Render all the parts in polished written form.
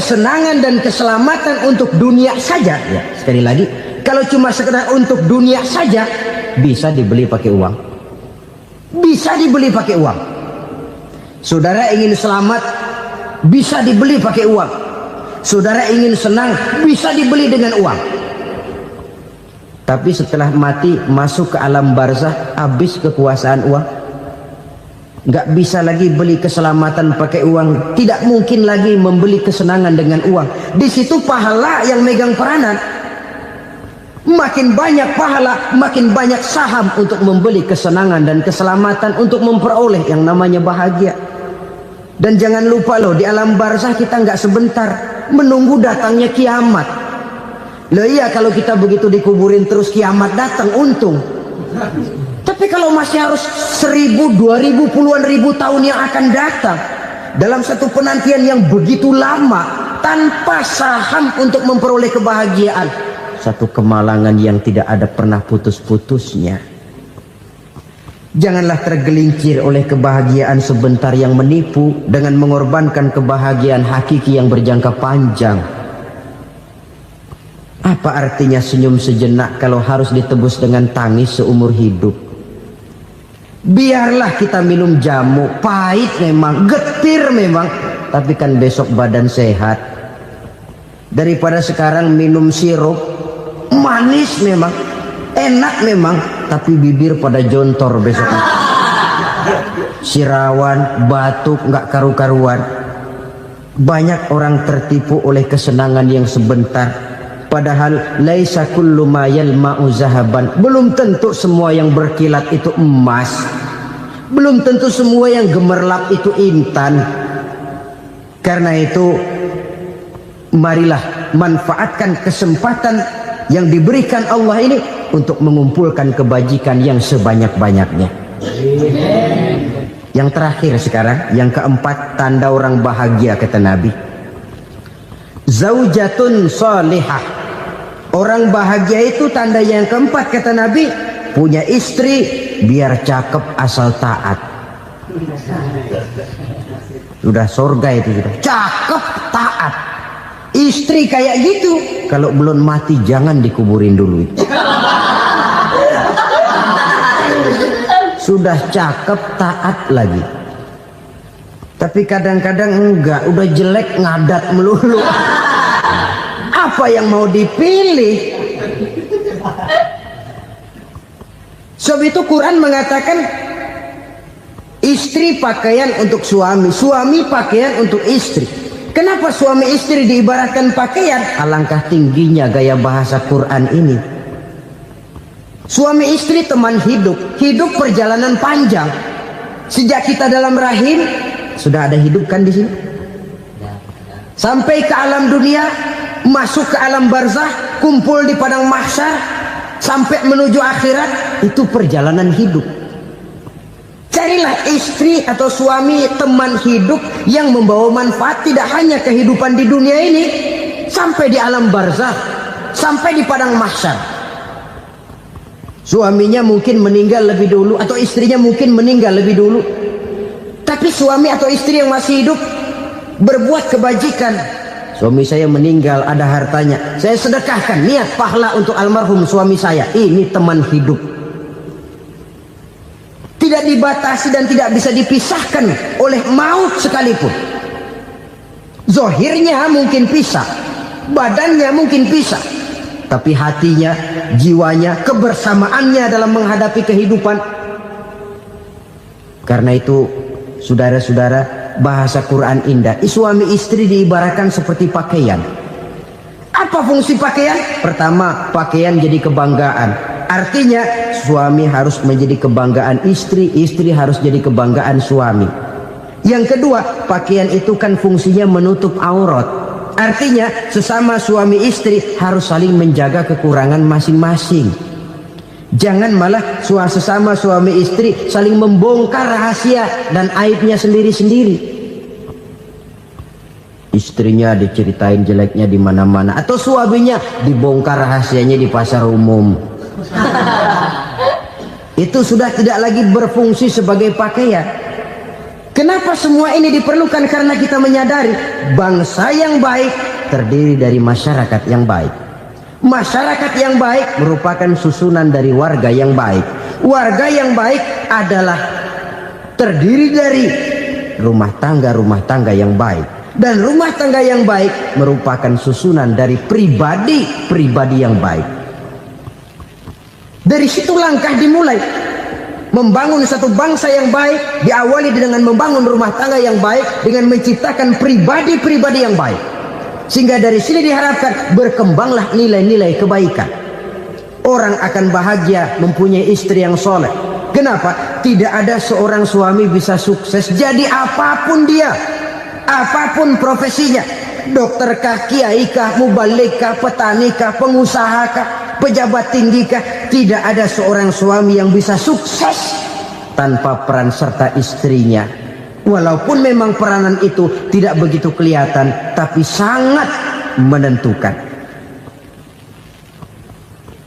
kesenangan dan keselamatan untuk dunia saja, ya, sekali lagi, kalau cuma sekedar untuk dunia saja, bisa dibeli pakai uang. Bisa dibeli pakai uang. Saudara ingin selamat, bisa dibeli pakai uang. Saudara ingin senang, bisa dibeli dengan uang. Tapi setelah mati, masuk ke alam barzah, habis kekuasaan uang. Nggak bisa lagi beli keselamatan pakai uang. Tidak mungkin lagi membeli kesenangan dengan uang. Di situ pahala yang megang peranan. Makin banyak pahala, makin banyak saham untuk membeli kesenangan dan keselamatan, untuk memperoleh yang namanya bahagia. Dan jangan lupa loh, di alam barzah kita nggak sebentar, menunggu datangnya kiamat. Loh iya, kalau kita begitu dikuburin terus kiamat datang, untung. Tapi kalau masih harus 1000, 2000, puluhan ribu tahun yang akan datang, dalam satu penantian yang begitu lama, tanpa saham untuk memperoleh kebahagiaan, satu kemalangan yang tidak ada pernah putus-putusnya. Janganlah tergelincir oleh kebahagiaan sebentar yang menipu dengan mengorbankan kebahagiaan hakiki yang berjangka panjang. Apa artinya senyum sejenak kalau harus ditebus dengan tangis seumur hidup? Biarlah kita minum jamu, pahit memang, getir memang, tapi kan besok badan sehat. Daripada sekarang minum sirup, manis memang, enak memang, tapi bibir pada jontor besok. Sirawan, batuk, nggak karu-karuan. Banyak orang tertipu oleh kesenangan yang sebentar, padahal laisa kullu ma yalma'u zahaban. Belum tentu semua yang berkilat itu emas. Belum tentu semua yang gemerlap itu intan. Karena itu, marilah manfaatkan kesempatan yang diberikan Allah ini untuk mengumpulkan kebajikan yang sebanyak-banyaknya. Yang terakhir sekarang, yang keempat, tanda orang bahagia kata Nabi. Zaujatun salihah. Orang bahagia itu tanda yang keempat kata Nabi, punya istri biar cakep asal taat. Sudah surga itu sudah. Cakep taat. Istri kayak gitu, kalau belum mati jangan dikuburin dulu itu. Sudah cakep taat lagi. Tapi kadang-kadang enggak, udah jelek ngadat melulu. Apa yang mau dipilih? Sebab itu Quran mengatakan istri pakaian untuk suami, suami pakaian untuk istri. Kenapa suami istri diibaratkan pakaian? Alangkah tingginya gaya bahasa Quran ini. Suami istri teman hidup, hidup perjalanan panjang. Sejak kita dalam rahim sudah ada hidup kan di sini. Sampai ke alam dunia, masuk ke alam barzah, kumpul di padang mahsyar, sampai menuju akhirat, itu perjalanan hidup. Carilah istri atau suami teman hidup yang membawa manfaat tidak hanya kehidupan di dunia ini, sampai di alam barzah, sampai di padang mahsyar. Suaminya mungkin meninggal lebih dulu, atau istrinya mungkin meninggal lebih dulu, tapi suami atau istri yang masih hidup berbuat kebajikan. Suami saya meninggal, ada hartanya, saya sedekahkan, niat pahala untuk almarhum suami saya. Ini teman hidup. Tidak dibatasi dan tidak bisa dipisahkan oleh maut sekalipun. Zohirnya mungkin pisah, badannya mungkin pisah, tapi hatinya, jiwanya, kebersamaannya dalam menghadapi kehidupan. Karena itu, saudara-saudara, bahasa Quran indah. Suami istri diibaratkan seperti pakaian. Apa fungsi pakaian? Pertama, pakaian jadi kebanggaan. Artinya suami harus menjadi kebanggaan istri, istri harus jadi kebanggaan suami. Yang kedua, pakaian itu kan fungsinya menutup aurat. Artinya sesama suami istri harus saling menjaga kekurangan masing-masing. Jangan malah sesama suami istri saling membongkar rahasia dan aibnya sendiri-sendiri. Istrinya diceritain jeleknya di mana-mana, atau suaminya dibongkar rahasianya di pasar umum. Itu sudah tidak lagi berfungsi sebagai pakaian. Kenapa semua ini diperlukan? Karena kita menyadari bangsa yang baik terdiri dari masyarakat yang baik. Masyarakat yang baik merupakan susunan dari warga yang baik. Warga yang baik adalah terdiri dari rumah tangga yang baik. Dan rumah tangga yang baik merupakan susunan dari pribadi yang baik. Dari situ langkah dimulai. Membangun satu bangsa yang baik diawali dengan membangun rumah tangga yang baik, dengan menciptakan pribadi-pribadi yang baik. Sehingga dari sini diharapkan berkembanglah nilai-nilai kebaikan. Orang akan bahagia mempunyai istri yang soleh. Kenapa? Tidak ada seorang suami bisa sukses jadi apapun dia, apapun profesinya. Dokter kah, kiai kah, mubalik kah, petani kah, pengusaha kah, pejabat tinggi kah? Tidak ada seorang suami yang bisa sukses tanpa peran serta istrinya. Walaupun memang peranan itu tidak begitu kelihatan, tapi sangat menentukan.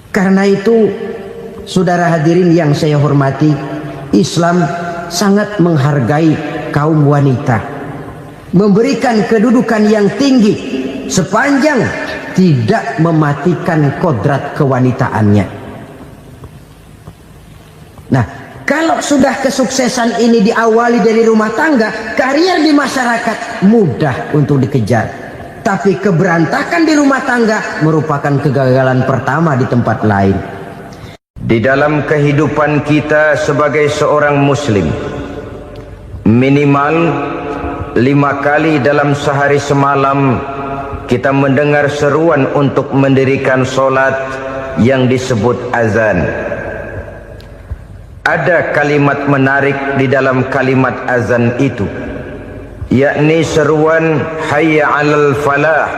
Karena itu, saudara hadirin yang saya hormati, Islam sangat menghargai kaum wanita, memberikan kedudukan yang tinggi sepanjang tidak mematikan kodrat kewanitaannya. Nah, kalau sudah kesuksesan ini diawali dari rumah tangga, karier di masyarakat mudah untuk dikejar. Tapi keberantakan di rumah tangga merupakan kegagalan pertama di tempat lain. Di dalam kehidupan kita sebagai seorang muslim, minimal 5 kali dalam sehari semalam kita mendengar seruan untuk mendirikan solat yang disebut azan. Ada kalimat menarik di dalam kalimat azan itu, yakni seruan hayya 'alal falah,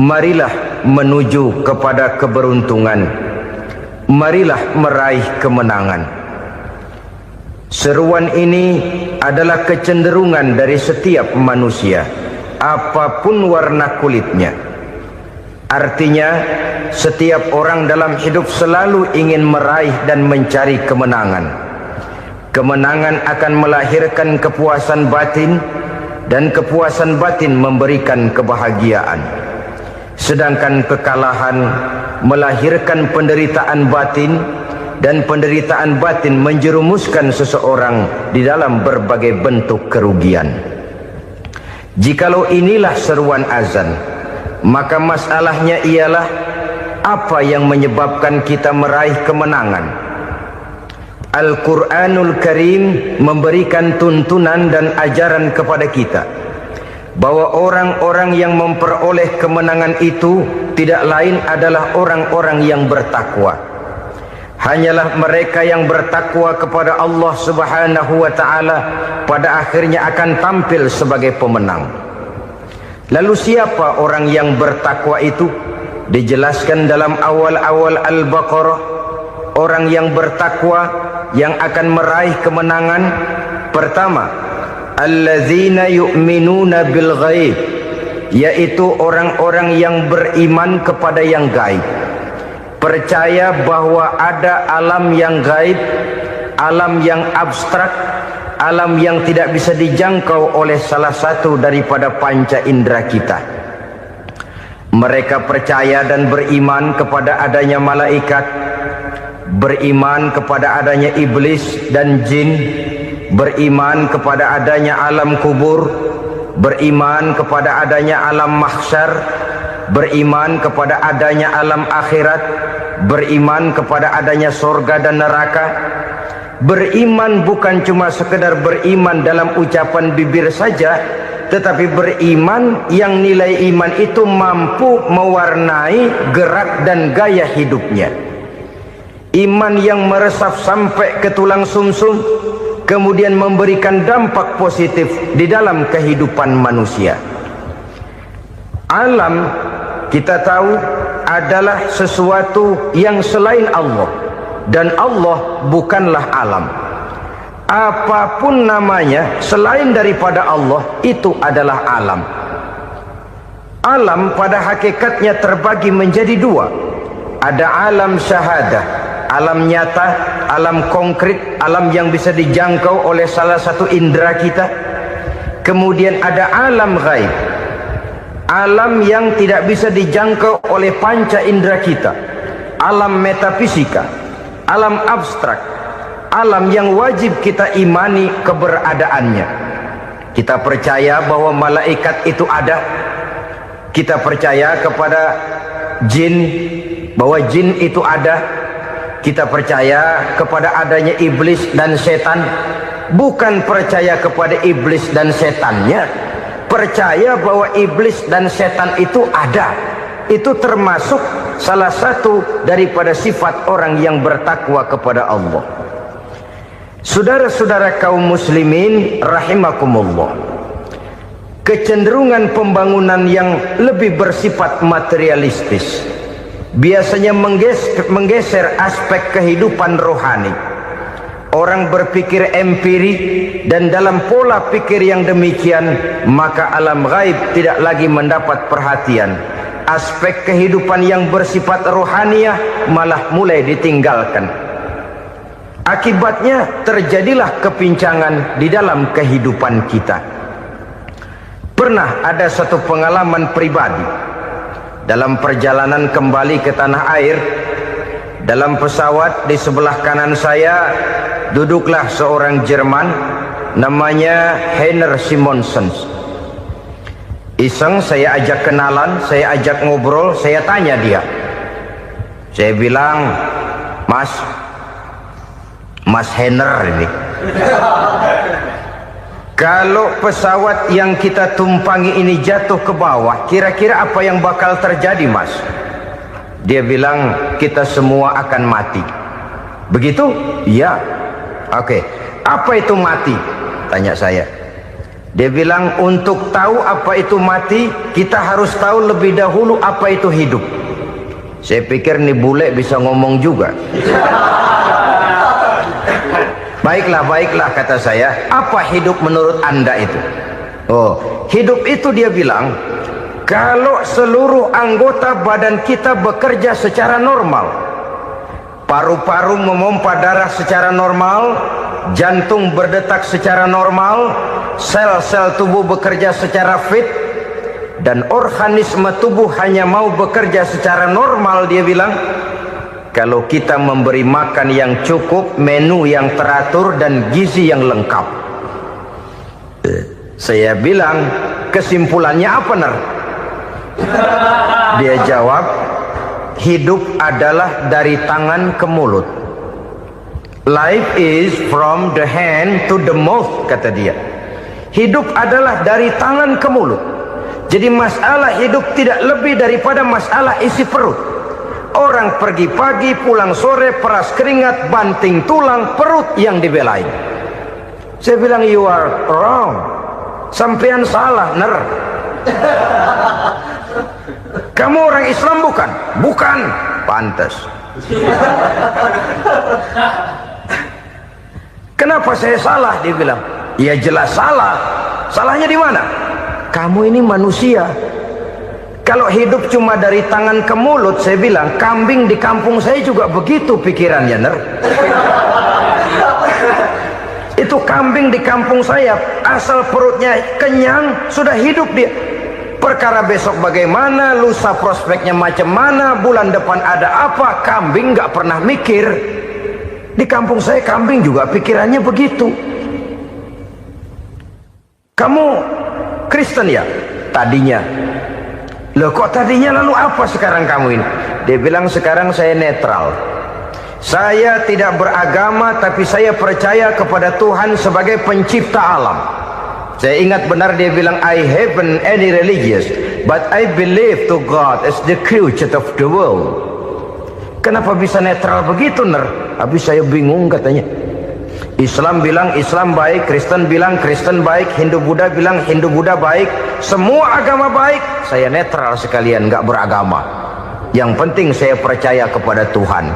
marilah menuju kepada keberuntungan, marilah meraih kemenangan. Seruan ini adalah kecenderungan dari setiap manusia, apapun warna kulitnya. Artinya, setiap orang dalam hidup selalu ingin meraih dan mencari kemenangan. Kemenangan akan melahirkan kepuasan batin, dan kepuasan batin memberikan kebahagiaan. Sedangkan kekalahan melahirkan penderitaan batin, dan penderitaan batin menjerumuskan seseorang di dalam berbagai bentuk kerugian. Jikalau inilah seruan azan, maka masalahnya ialah apa yang menyebabkan kita meraih kemenangan. Al-Quranul Karim memberikan tuntunan dan ajaran kepada kita bahwa orang-orang yang memperoleh kemenangan itu tidak lain adalah orang-orang yang bertakwa. Hanyalah mereka yang bertakwa kepada Allah Subhanahu wa ta'ala pada akhirnya akan tampil sebagai pemenang. Lalu siapa orang yang bertakwa itu? Dijelaskan dalam awal-awal Al-Baqarah, orang yang bertakwa yang akan meraih kemenangan. Pertama, alladzina yu'minuna bil ghaib, yaitu orang-orang yang beriman kepada yang gaib, percaya bahwa ada alam yang gaib, alam yang abstrak, alam yang tidak bisa dijangkau oleh salah satu daripada panca indera kita. Mereka percaya dan beriman kepada adanya malaikat, beriman kepada adanya iblis dan jin, beriman kepada adanya alam kubur, beriman kepada adanya alam mahsyar, beriman kepada adanya alam akhirat, beriman kepada adanya surga dan neraka. Beriman bukan cuma sekedar beriman dalam ucapan bibir saja, tetapi beriman yang nilai iman itu mampu mewarnai gerak dan gaya hidupnya. Iman yang meresap sampai ke tulang sumsum, kemudian memberikan dampak positif di dalam kehidupan manusia. Alam, kita tahu, adalah sesuatu yang selain Allah, dan Allah bukanlah alam. Apapun namanya selain daripada Allah, itu adalah alam. Alam pada hakikatnya terbagi menjadi dua. Ada alam syahadah, alam nyata, alam konkret, alam yang bisa dijangkau oleh salah satu indera kita. Kemudian ada alam ghaib, alam yang tidak bisa dijangkau oleh panca indera kita, alam metafisika, alam abstrak, alam yang wajib kita imani keberadaannya. Kita percaya bahwa malaikat itu ada, kita percaya kepada jin, bahwa jin itu ada, kita percaya kepada adanya iblis dan setan. Bukan percaya kepada iblis dan setannya, percaya bahwa iblis dan setan itu ada. Itu termasuk salah satu daripada sifat orang yang bertakwa kepada Allah. Saudara-saudara kaum muslimin rahimakumullah, kecenderungan pembangunan yang lebih bersifat materialistis biasanya menggeser aspek kehidupan rohani. Orang berpikir empiri, dan dalam pola pikir yang demikian maka alam gaib tidak lagi mendapat perhatian. Aspek kehidupan yang bersifat rohaniah malah mulai ditinggalkan. Akibatnya terjadilah kepincangan di dalam kehidupan kita. Pernah ada satu pengalaman pribadi dalam perjalanan kembali ke tanah air. Dalam pesawat di sebelah kanan saya duduklah seorang Jerman namanya Heiner Simonsen. Iseng saya ajak kenalan, saya ajak ngobrol, saya tanya dia. Saya bilang, Mas Heiner ini, kalau pesawat yang kita tumpangi ini jatuh ke bawah, kira-kira apa yang bakal terjadi, Mas? Dia bilang, kita semua akan mati. Begitu? Iya. Oke. Apa itu mati? Tanya saya. Dia bilang, untuk tahu apa itu mati, kita harus tahu lebih dahulu apa itu hidup. Saya pikir nih bule bisa ngomong juga. Baiklah kata saya. Apa hidup menurut Anda itu? Oh, hidup itu dia bilang, kalau seluruh anggota badan kita bekerja secara normal, paru-paru memompa darah secara normal, jantung berdetak secara normal, sel-sel tubuh bekerja secara fit, dan organisme tubuh hanya mau bekerja secara normal, dia bilang, kalau kita memberi makan yang cukup, menu yang teratur, dan gizi yang lengkap. Saya bilang, kesimpulannya apa, Ner? Dia jawab, hidup adalah dari tangan ke mulut. Life is from the hand to the mouth, kata dia. Hidup adalah dari tangan ke mulut. Jadi masalah hidup tidak lebih daripada masalah isi perut. Orang pergi pagi, pulang sore, peras keringat, banting tulang, perut yang dibelain. Saya bilang, you are wrong. Sampean salah, Ner. Kamu orang Islam bukan? Bukan. Pantas. Kenapa saya salah? Dia bilang, ya jelas salah. Salahnya di mana? Kamu ini manusia. Kalau hidup cuma dari tangan ke mulut, saya bilang, kambing di kampung saya juga begitu pikirannya, Ner. Itu kambing di kampung saya, asal perutnya kenyang, sudah hidup dia. Perkara besok bagaimana, lusa prospeknya macam mana, bulan depan ada apa, kambing nggak pernah mikir. Di kampung saya kambing juga pikirannya begitu. Kamu Kristen ya? Tadinya. Loh kok tadinya, lalu apa sekarang kamu ini? Dia bilang, sekarang saya netral. Saya tidak beragama, tapi saya percaya kepada Tuhan sebagai pencipta alam. Saya ingat benar dia bilang, I haven't any religious, but I believe to God as the creator of the world. Kenapa bisa netral begitu, Ner? Habis saya bingung katanya. Islam bilang Islam baik, Kristen bilang Kristen baik, Hindu Buddha bilang Hindu Buddha baik, semua agama baik. Saya netral sekalian, nggak beragama. Yang penting saya percaya kepada Tuhan.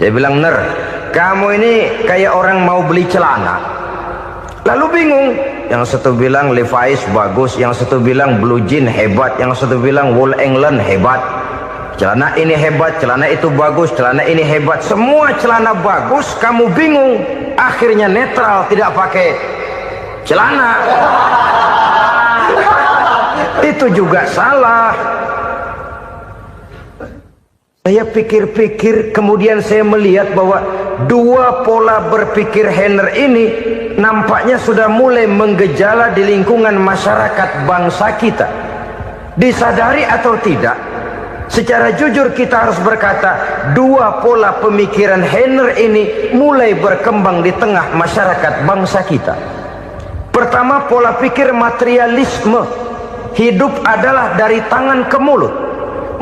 Saya bilang, Ner, kamu ini kayak orang mau beli celana, lalu bingung. Yang satu bilang Levi's bagus, yang satu bilang Blue Jean hebat, yang satu bilang Wool England hebat. celana ini hebat, celana itu bagus, celana ini hebat, semua celana bagus, kamu bingung, akhirnya netral, tidak pakai celana. Itu juga salah. Saya pikir-pikir, kemudian saya melihat bahwa dua pola berpikir Henner ini nampaknya sudah mulai menggejala di lingkungan masyarakat bangsa kita. Disadari atau tidak, secara jujur kita harus berkata, dua pola pemikiran Henner ini mulai berkembang di tengah masyarakat bangsa kita. Pertama, pola pikir materialisme. Hidup adalah dari tangan ke mulut.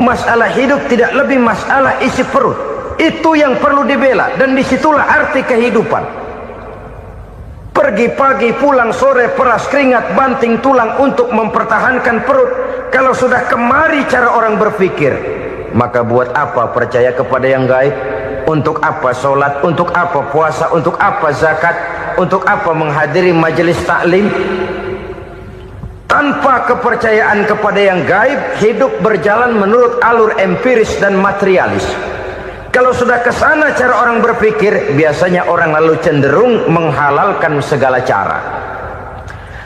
Masalah hidup tidak lebih masalah isi perut. Itu yang perlu dibela, dan disitulah arti kehidupan. Pergi pagi, pulang sore, peras keringat, banting tulang untuk mempertahankan perut. Kalau sudah kemari cara orang berpikir, maka buat apa percaya kepada yang gaib? Untuk apa sholat? Untuk apa puasa? Untuk apa zakat? Untuk apa menghadiri majelis taklim? Tanpa kepercayaan kepada yang gaib, hidup berjalan menurut alur empiris dan materialis. Kalau sudah ke sana cara orang berpikir, biasanya orang lalu cenderung menghalalkan segala cara.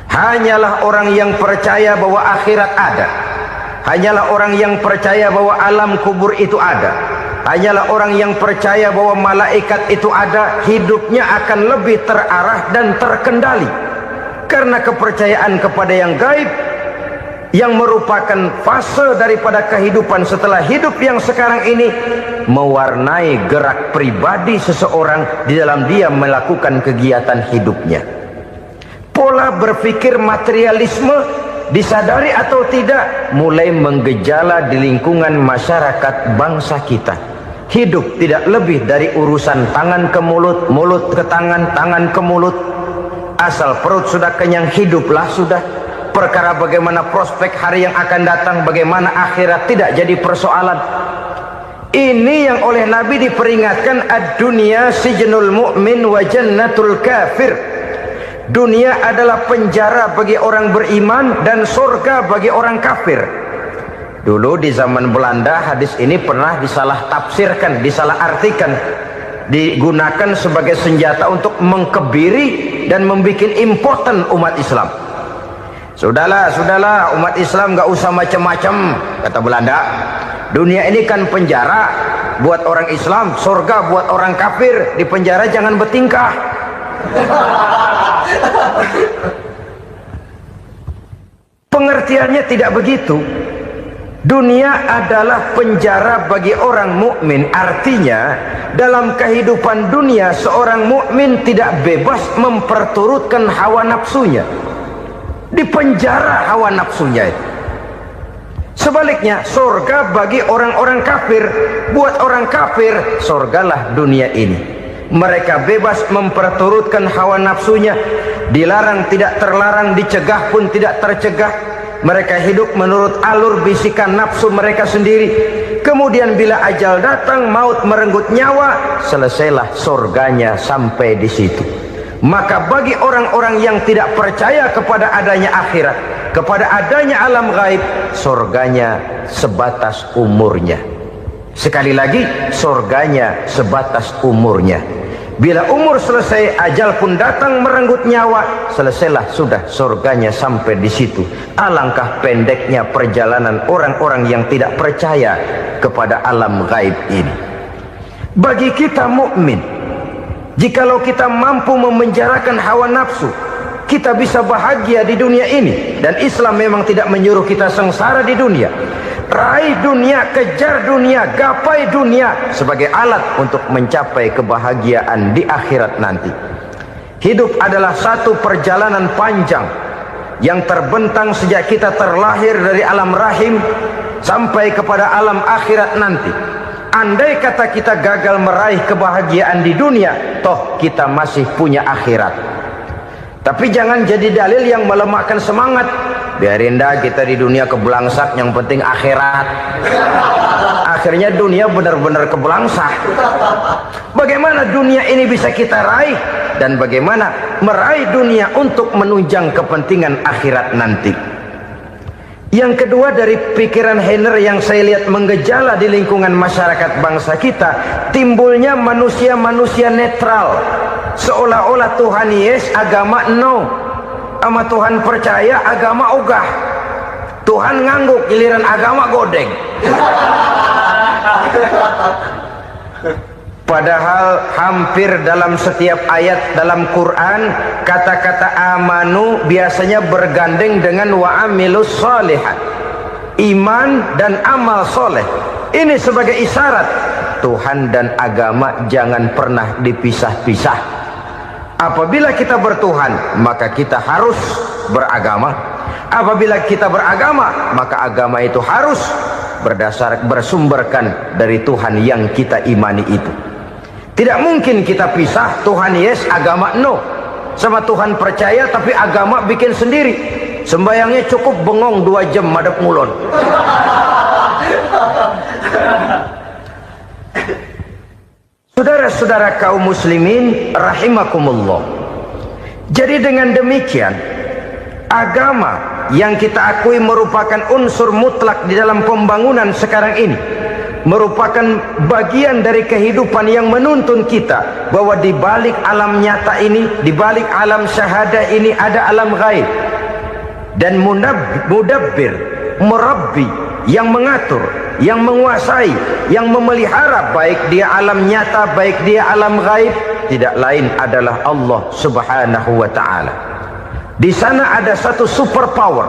Hanyalah orang yang percaya bahwa akhirat ada. Hanyalah orang yang percaya bahwa alam kubur itu ada. Hanyalah orang yang percaya bahwa malaikat itu ada, hidupnya akan lebih terarah dan terkendali. Karena kepercayaan kepada yang gaib, yang merupakan fase daripada kehidupan setelah hidup yang sekarang ini, mewarnai gerak pribadi seseorang di dalam dia melakukan kegiatan hidupnya. Pola berpikir materialisme, disadari atau tidak, mulai menggejala di lingkungan masyarakat bangsa kita. Hidup tidak lebih dari urusan tangan ke mulut, mulut ke tangan, tangan ke mulut. Asal perut sudah kenyang, hiduplah sudah. Perkara bagaimana prospek hari yang akan datang, bagaimana akhirat, tidak jadi persoalan. Ini yang oleh Nabi diperingatkan, ad-dunya sijnul mu'min wa jannatul kafir. Dunia adalah penjara bagi orang beriman dan surga bagi orang kafir. Dulu di zaman Belanda hadis ini pernah disalah tafsirkan, disalah artikan, digunakan sebagai senjata untuk mengkebiri dan membuat impoten umat Islam. Sudahlah umat Islam gak usah macam-macam, kata Belanda. Dunia ini kan penjara buat orang Islam, surga buat orang kafir. Di penjara jangan bertingkah. Pengertiannya tidak begitu. Dunia adalah penjara bagi orang mukmin. Artinya dalam kehidupan dunia seorang mukmin tidak bebas memperturutkan hawa nafsunya. Dipenjara hawa nafsunya itu. Sebaliknya surga bagi orang-orang kafir. Buat orang kafir surgalah dunia ini. Mereka bebas memperturutkan hawa nafsunya. Dilarang tidak terlarang, dicegah pun tidak tercegah. Mereka hidup menurut alur bisikan nafsu mereka sendiri. Kemudian bila ajal datang, maut merenggut nyawa, selesailah surganya sampai di situ. Maka bagi orang-orang yang tidak percaya kepada adanya akhirat, kepada adanya alam gaib, surganya sebatas umurnya. Sekali lagi, surganya sebatas umurnya. Bila umur selesai, ajal pun datang merenggut nyawa, selesailah sudah surganya sampai di situ. Alangkah pendeknya perjalanan orang-orang yang tidak percaya kepada alam gaib ini. Bagi kita mukmin, jikalau kita mampu memenjarakan hawa nafsu, kita bisa bahagia di dunia ini. Dan Islam memang tidak menyuruh kita sengsara di dunia. Raih dunia, kejar dunia, gapai dunia sebagai alat untuk mencapai kebahagiaan di akhirat nanti. Hidup adalah satu perjalanan panjang yang terbentang sejak kita terlahir dari alam rahim sampai kepada alam akhirat nanti. Andai kata kita gagal meraih kebahagiaan di dunia, toh kita masih punya akhirat. Tapi jangan jadi dalil yang melemahkan semangat. Biarin dah kita di dunia kebelangsak, yang penting akhirat. Akhirnya dunia benar-benar kebelangsak. Bagaimana dunia ini bisa kita raih, dan bagaimana meraih dunia untuk menunjang kepentingan akhirat nanti. Yang kedua, dari pikiran Heiner yang saya lihat menggejala di lingkungan masyarakat bangsa kita, timbulnya manusia-manusia netral, seolah-olah Tuhan yes, agama no, sama Tuhan percaya, agama ogah. Tuhan ngangguk, giliran agama godeng. Padahal hampir dalam setiap ayat dalam Quran, kata-kata amanu biasanya bergandeng dengan wa amilus sholihat, iman dan amal soleh. Ini sebagai isyarat Tuhan dan agama jangan pernah dipisah-pisah. Apabila kita bertuhan, maka kita harus beragama. Apabila kita beragama, maka agama itu harus bersumberkan dari Tuhan yang kita imani itu. Tidak mungkin kita pisah, Tuhan yes, agama no. Sama Tuhan percaya tapi agama bikin sendiri. Sembayangnya cukup bengong 2 jam madep ngulon. Saudara-saudara kaum muslimin rahimakumullah. Jadi dengan demikian, agama yang kita akui merupakan unsur mutlak di dalam pembangunan sekarang ini, merupakan bagian dari kehidupan yang menuntun kita bahwa di balik alam nyata ini, di balik alam syahadah ini ada alam gaib. Dan mudabbir, murabbi, yang mengatur, yang menguasai, yang memelihara baik dia alam nyata, baik dia alam gaib, tidak lain adalah Allah Subhanahu wa taala. Di sana ada satu super power,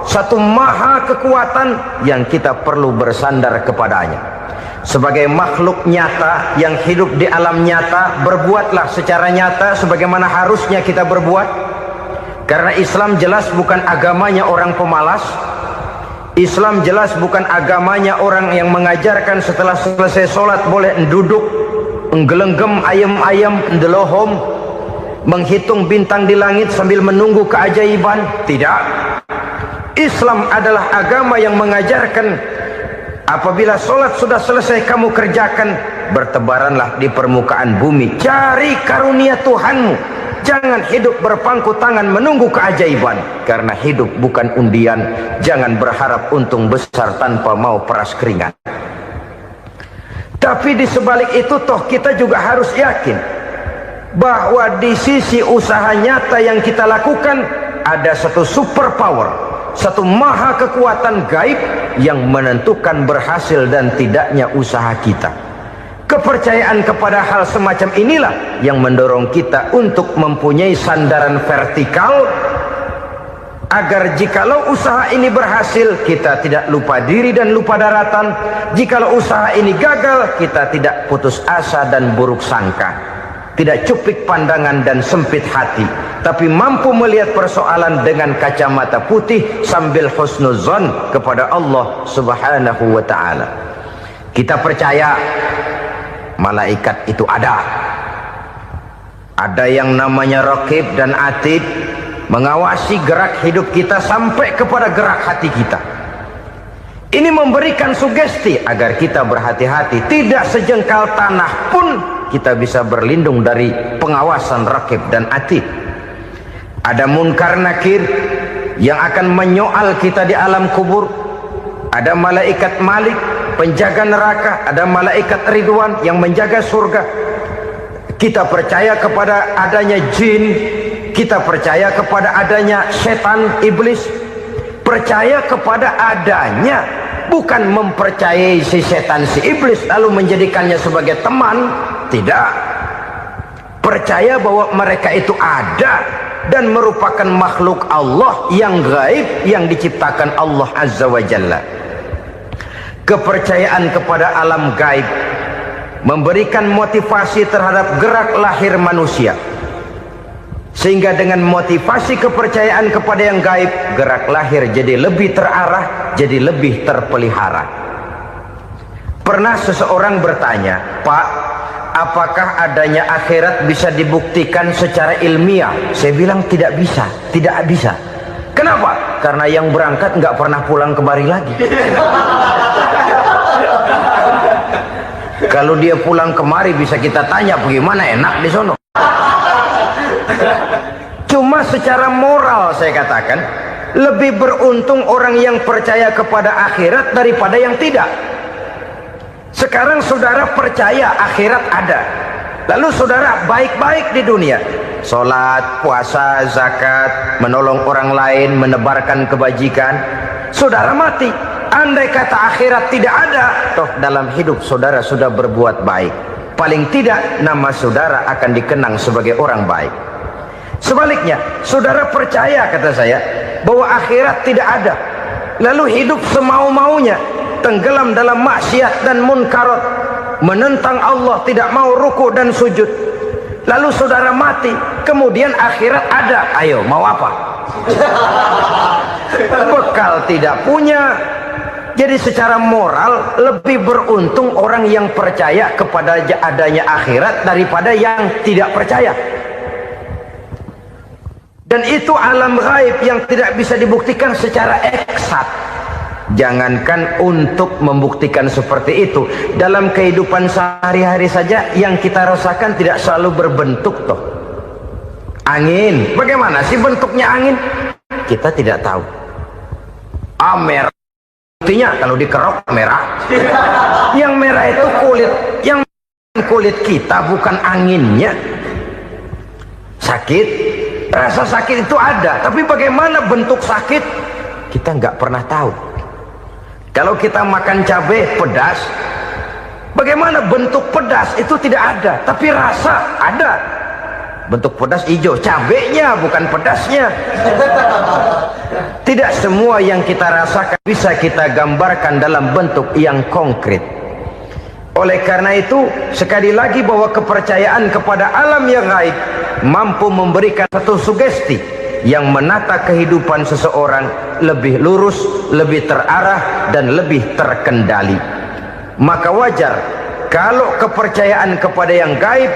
satu maha kekuatan yang kita perlu bersandar kepadanya. Sebagai makhluk nyata yang hidup di alam nyata, berbuatlah secara nyata sebagaimana harusnya kita berbuat. Karena Islam jelas bukan agamanya orang pemalas. Islam jelas bukan agamanya orang yang mengajarkan setelah selesai sholat boleh duduk, nggelenggem ayam-ayam, ndelohom, menghitung bintang di langit sambil menunggu keajaiban. Tidak. Islam adalah agama yang mengajarkan apabila sholat sudah selesai kamu kerjakan, bertebaranlah di permukaan bumi, cari karunia Tuhanmu. Jangan hidup berpangku tangan menunggu keajaiban, karena hidup bukan undian. Jangan berharap untung besar tanpa mau peras keringat. Tapi di sebalik itu toh kita juga harus yakin bahwa di sisi usaha nyata yang kita lakukan ada satu super power, satu maha kekuatan gaib yang menentukan berhasil dan tidaknya usaha kita. Kepercayaan kepada hal semacam inilah yang mendorong kita untuk mempunyai sandaran vertikal, agar jikalau usaha ini berhasil, kita tidak lupa diri dan lupa daratan. Jikalau usaha ini gagal, kita tidak putus asa dan buruk sangka, tidak cupik pandangan dan sempit hati, tapi mampu melihat persoalan dengan kacamata putih sambil husnuzon kepada Allah Subhanahu wa ta'ala. Kita percaya malaikat itu ada yang namanya Raqib dan Atid, mengawasi gerak hidup kita sampai kepada gerak hati kita. Ini memberikan sugesti agar kita berhati-hati, tidak sejengkal tanah pun kita bisa berlindung dari pengawasan Raqib dan Atid. Ada Munkar Nakir yang akan menyoal kita di alam kubur. Ada malaikat Malik, penjaga neraka. Ada malaikat Ridwan yang menjaga surga. Kita percaya kepada adanya jin, kita percaya kepada adanya setan, iblis. Percaya kepada adanya, bukan mempercayai si setan, si iblis lalu menjadikannya sebagai teman. Tidak. Percaya bahwa mereka itu ada dan merupakan makhluk Allah yang gaib yang diciptakan Allah Azza wa Jalla. Kepercayaan kepada alam gaib memberikan motivasi terhadap gerak lahir manusia, sehingga dengan motivasi kepercayaan kepada yang gaib, gerak lahir jadi lebih terarah, jadi lebih terpelihara. Pernah seseorang bertanya, "Pak, apakah adanya akhirat bisa dibuktikan secara ilmiah?" Saya bilang tidak bisa, tidak bisa. Kenapa? Karena yang berangkat nggak pernah pulang kembali lagi. Kalau dia pulang kemari bisa kita tanya bagaimana enak di sono. Cuma secara moral saya katakan, lebih beruntung orang yang percaya kepada akhirat daripada yang tidak. Sekarang saudara percaya akhirat ada, lalu saudara baik-baik di dunia, sholat, puasa, zakat, menolong orang lain, menebarkan kebajikan. Saudara mati, andai kata akhirat tidak ada, toh dalam hidup saudara sudah berbuat baik, paling tidak nama saudara akan dikenang sebagai orang baik. Sebaliknya, saudara percaya, kata saya, bahwa akhirat tidak ada, lalu hidup semau-maunya, tenggelam dalam maksiat dan munkarat, menentang Allah, tidak mau ruku dan sujud, lalu saudara mati, kemudian akhirat ada. Ayo, mau apa? Bekal tidak punya. Jadi secara moral lebih beruntung orang yang percaya kepada adanya akhirat daripada yang tidak percaya. Dan itu alam gaib yang tidak bisa dibuktikan secara eksak. Jangankan untuk membuktikan seperti itu, dalam kehidupan sehari-hari saja yang kita rasakan tidak selalu berbentuk toh. Angin, bagaimana sih bentuknya angin? Kita tidak tahu. Merah, buktinya kalau dikerok merah. Yang merah itu kulit, yang kulit kita bukan anginnya. Sakit, rasa sakit itu ada, tapi bagaimana bentuk sakit kita nggak pernah tahu. Kalau kita makan cabai pedas, bagaimana bentuk pedas itu tidak ada, tapi rasa ada. Bentuk pedas hijau, cabainya bukan pedasnya. Tidak semua yang kita rasakan bisa kita gambarkan dalam bentuk yang konkret. Oleh karena itu, sekali lagi bahwa kepercayaan kepada alam yang gaib mampu memberikan satu sugesti yang menata kehidupan seseorang lebih lurus, lebih terarah, dan lebih terkendali. Maka wajar kalau kepercayaan kepada yang gaib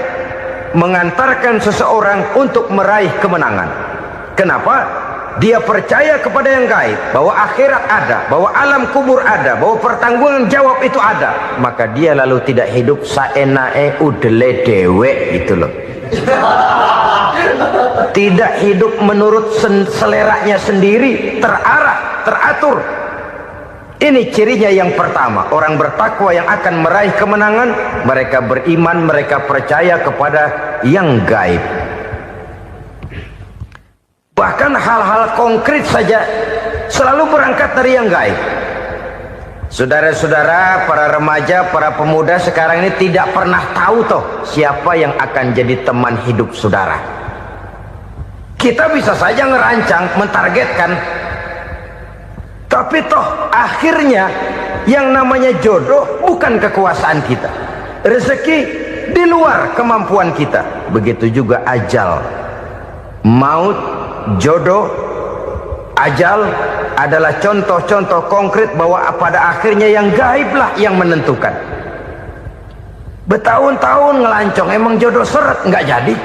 mengantarkan seseorang untuk meraih kemenangan. Kenapa? Dia percaya kepada yang gaib, bahwa akhirat ada, bahwa alam kubur ada, bahwa pertanggungan jawab itu ada. Maka dia lalu tidak hidup saenae udele dewe, gitu loh. Tidak hidup menurut seleranya sendiri, terarah, teratur. Ini cirinya yang pertama. Orang bertakwa yang akan meraih kemenangan, mereka beriman, mereka percaya kepada yang gaib. Bahkan hal-hal konkret saja selalu berangkat dari yang gaib. Saudara-saudara, para remaja, para pemuda sekarang ini tidak pernah tahu toh siapa yang akan jadi teman hidup saudara. Kita bisa saja ngerancang, mentargetkan, tapi toh akhirnya yang namanya jodoh bukan kekuasaan kita. Rezeki di luar kemampuan kita. Begitu juga ajal, maut, jodoh, ajal adalah contoh-contoh konkret bahwa pada akhirnya yang gaiblah yang menentukan. Bertahun-tahun ngelancong, emang jodoh seret nggak jadi.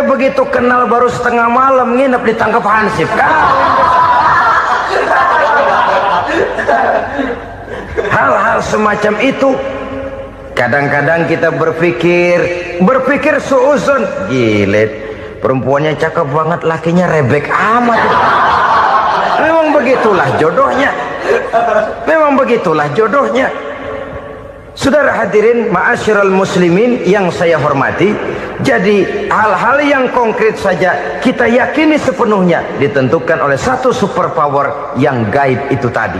Begitu kenal baru setengah malam nginep ditangkap hansip kan. Hal-hal semacam itu kadang-kadang kita berpikir suuzon, gile, perempuannya cakep banget, lakinya rebek amat. Memang begitulah jodohnya. Memang begitulah jodohnya. Saudara hadirin ma'asyiral muslimin yang saya hormati, jadi hal-hal yang konkret saja kita yakini sepenuhnya ditentukan oleh satu superpower yang gaib itu tadi.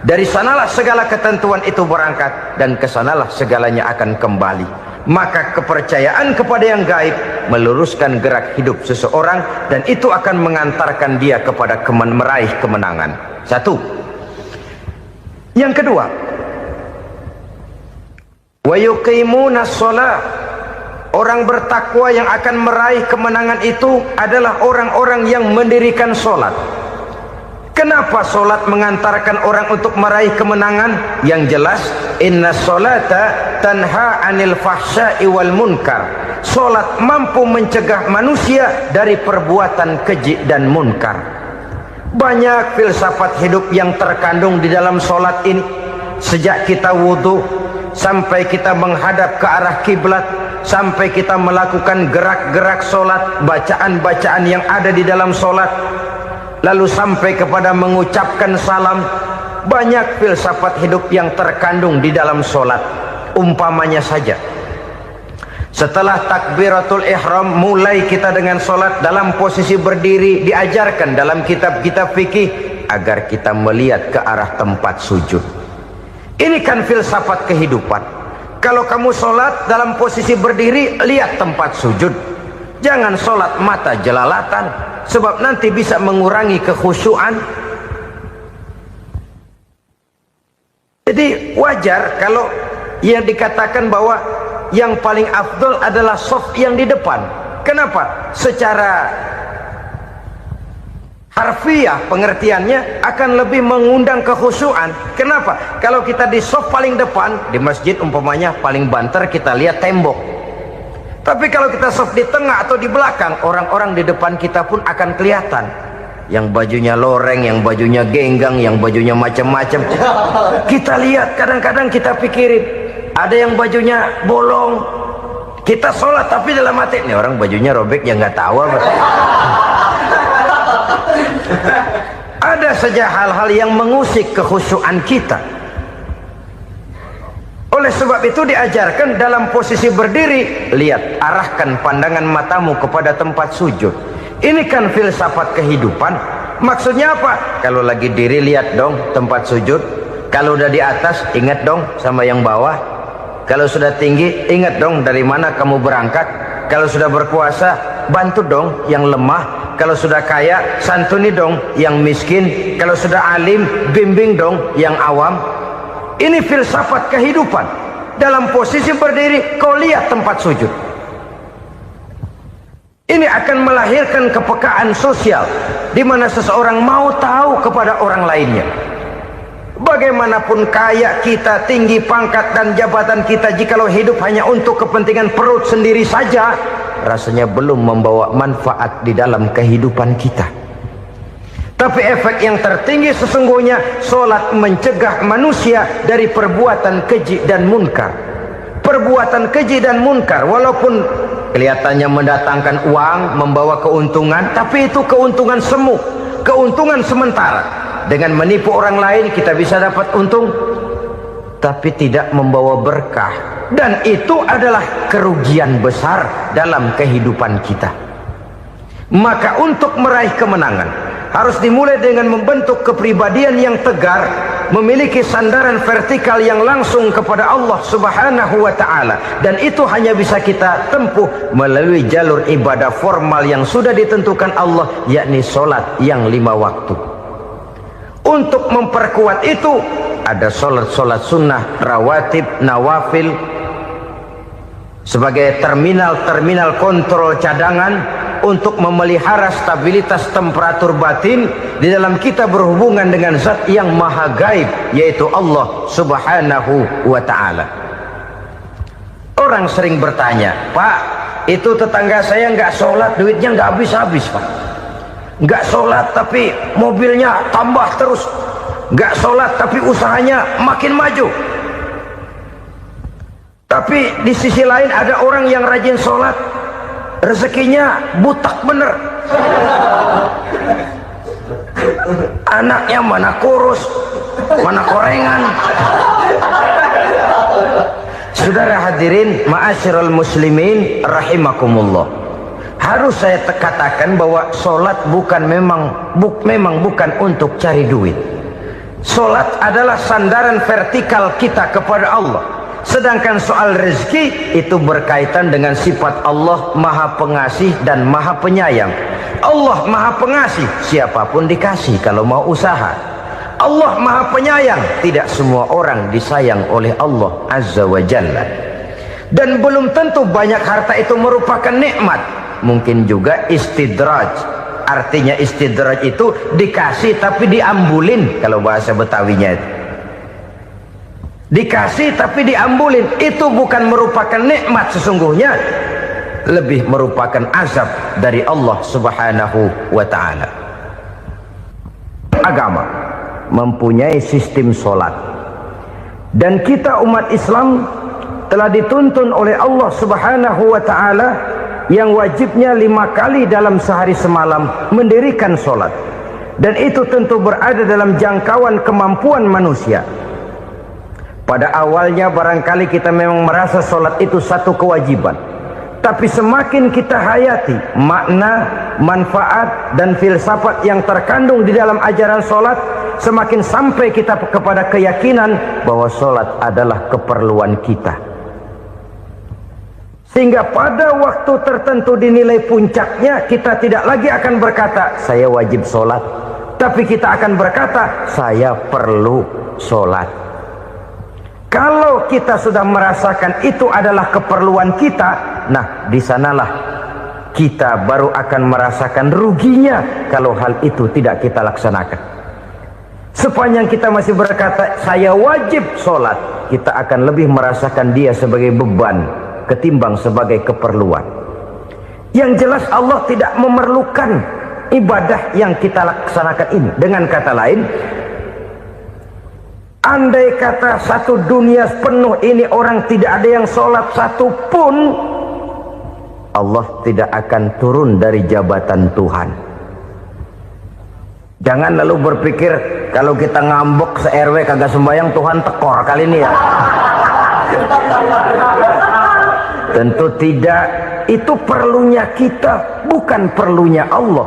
Dari sanalah segala ketentuan itu berangkat dan kesanalah segalanya akan kembali. Maka kepercayaan kepada yang gaib meluruskan gerak hidup seseorang dan itu akan mengantarkan dia kepada meraih kemenangan. Satu. Yang kedua, wa yuqimuna shalah. Orang bertakwa yang akan meraih kemenangan itu adalah orang-orang yang mendirikan sholat. Kenapa sholat mengantarkan orang untuk meraih kemenangan? Yang jelas, inna sholata tanha anil fahsya'i wal munkar. Sholat mampu mencegah manusia dari perbuatan keji dan munkar. Banyak filsafat hidup yang terkandung di dalam sholat ini. Sejak kita wudhu sampai kita menghadap ke arah kiblat, sampai kita melakukan gerak-gerak solat, bacaan-bacaan yang ada di dalam solat, lalu sampai kepada mengucapkan salam. Banyak filsafat hidup yang terkandung di dalam solat. Umpamanya saja, setelah takbiratul ihram, mulai kita dengan solat dalam posisi berdiri. Diajarkan dalam kitab-kitab fikih agar kita melihat ke arah tempat sujud. Ini kan filsafat kehidupan. Kalau kamu solat dalam posisi berdiri, lihat tempat sujud. Jangan solat mata jelalatan, sebab nanti bisa mengurangi kekhusyuan. Jadi wajar kalau yang dikatakan bahwa yang paling afdol adalah shaf yang di depan. Kenapa? Secara harfiah pengertiannya akan lebih mengundang kekhusyuan. Kenapa? Kalau kita di shaf paling depan di masjid umpamanya paling banter kita lihat tembok. Tapi kalau kita shaf di tengah atau di belakang, orang-orang di depan kita pun akan kelihatan. Yang bajunya loreng, yang bajunya genggang, yang bajunya macam-macam. Kita lihat, kadang-kadang kita pikirin, ada yang bajunya bolong. Kita sholat tapi dalam hati, ini orang bajunya robek yang nggak tahu apa. Ada saja hal-hal yang mengusik kekhusyuan kita. Oleh sebab itu diajarkan dalam posisi berdiri, lihat, arahkan pandangan matamu kepada tempat sujud. Ini kan filsafat kehidupan. Maksudnya apa? Kalau lagi diri, lihat dong tempat sujud. Kalau udah di atas, ingat dong sama yang bawah. Kalau sudah tinggi, ingat dong dari mana kamu berangkat. Kalau sudah berkuasa, bantu dong yang lemah. Kalau sudah kaya, santuni dong yang miskin. Kalau sudah alim, bimbing dong yang awam. Ini filsafat kehidupan. Dalam posisi berdiri, kau lihat tempat sujud. Ini akan melahirkan kepekaan sosial, di mana seseorang mau tahu kepada orang lainnya. Bagaimanapun kaya kita, tinggi pangkat dan jabatan kita, jikalau hidup hanya untuk kepentingan perut sendiri saja, rasanya belum membawa manfaat di dalam kehidupan kita. Tapi efek yang tertinggi sesungguhnya, solat mencegah manusia dari perbuatan keji dan munkar. Perbuatan keji dan munkar, walaupun kelihatannya mendatangkan uang, membawa keuntungan, tapi itu keuntungan semu, keuntungan sementara. Dengan menipu orang lain kita bisa dapat untung, tapi tidak membawa berkah. Dan itu adalah kerugian besar dalam kehidupan kita. Maka untuk meraih kemenangan harus dimulai dengan membentuk kepribadian yang tegar, memiliki sandaran vertikal yang langsung kepada Allah Subhanahu wa ta'ala. Dan itu hanya bisa kita tempuh melalui jalur ibadah formal yang sudah ditentukan Allah, yakni solat yang 5 waktu. Untuk memperkuat itu ada solat-solat sunnah, rawatib, nawafil sebagai terminal-terminal kontrol cadangan untuk memelihara stabilitas temperatur batin di dalam kita berhubungan dengan zat yang maha gaib, yaitu Allah Subhanahu wa ta'ala. Orang sering bertanya, Pak, itu tetangga saya nggak sholat, duitnya nggak habis-habis, Pak. Nggak sholat tapi mobilnya tambah terus. Nggak sholat tapi usahanya makin maju. Tapi di sisi lain ada orang yang rajin sholat, rezekinya butak bener. Anaknya mana kurus, mana korengan. Saudara hadirin ma'asyiral muslimin rahimakumullah. Harus saya katakan bahwa solat memang bukan untuk cari duit. Solat adalah sandaran vertikal kita kepada Allah. Sedangkan soal rezeki itu berkaitan dengan sifat Allah maha pengasih dan maha penyayang. Allah maha pengasih, siapapun dikasih kalau mau usaha. Allah maha penyayang, tidak semua orang disayang oleh Allah Azza wa Jalla. Dan belum tentu banyak harta itu merupakan nikmat. Mungkin juga istidraj. Artinya istidraj itu dikasih tapi diambulin, kalau bahasa Betawinya itu. Dikasih tapi diambulin, itu bukan merupakan nikmat sesungguhnya, lebih merupakan azab dari Allah Subhanahu wa ta'ala. Agama mempunyai sistem solat, dan kita umat Islam telah dituntun oleh Allah Subhanahu wa ta'ala yang wajibnya 5 kali dalam sehari semalam mendirikan solat, dan itu tentu berada dalam jangkauan kemampuan manusia. Pada awalnya barangkali kita memang merasa solat itu satu kewajiban, tapi semakin kita hayati makna, manfaat dan filsafat yang terkandung di dalam ajaran solat, semakin sampai kita kepada keyakinan bahwa solat adalah keperluan kita. Sehingga pada waktu tertentu dinilai puncaknya, kita tidak lagi akan berkata saya wajib solat, tapi kita akan berkata saya perlu solat. Kalau kita sudah merasakan itu adalah keperluan kita, nah di sanalah kita baru akan merasakan ruginya kalau hal itu tidak kita laksanakan. Sepanjang kita masih berkata saya wajib sholat, kita akan lebih merasakan dia sebagai beban ketimbang sebagai keperluan. Yang jelas Allah tidak memerlukan ibadah yang kita laksanakan ini. Dengan kata lain, andai kata satu dunia penuh ini orang tidak ada yang sholat satu pun, Allah tidak akan turun dari jabatan Tuhan. Jangan lalu berpikir kalau kita ngambek se-RW kagak sembahyang Tuhan tekor kali ini ya. Tentu tidak. Itu perlunya kita, bukan perlunya Allah.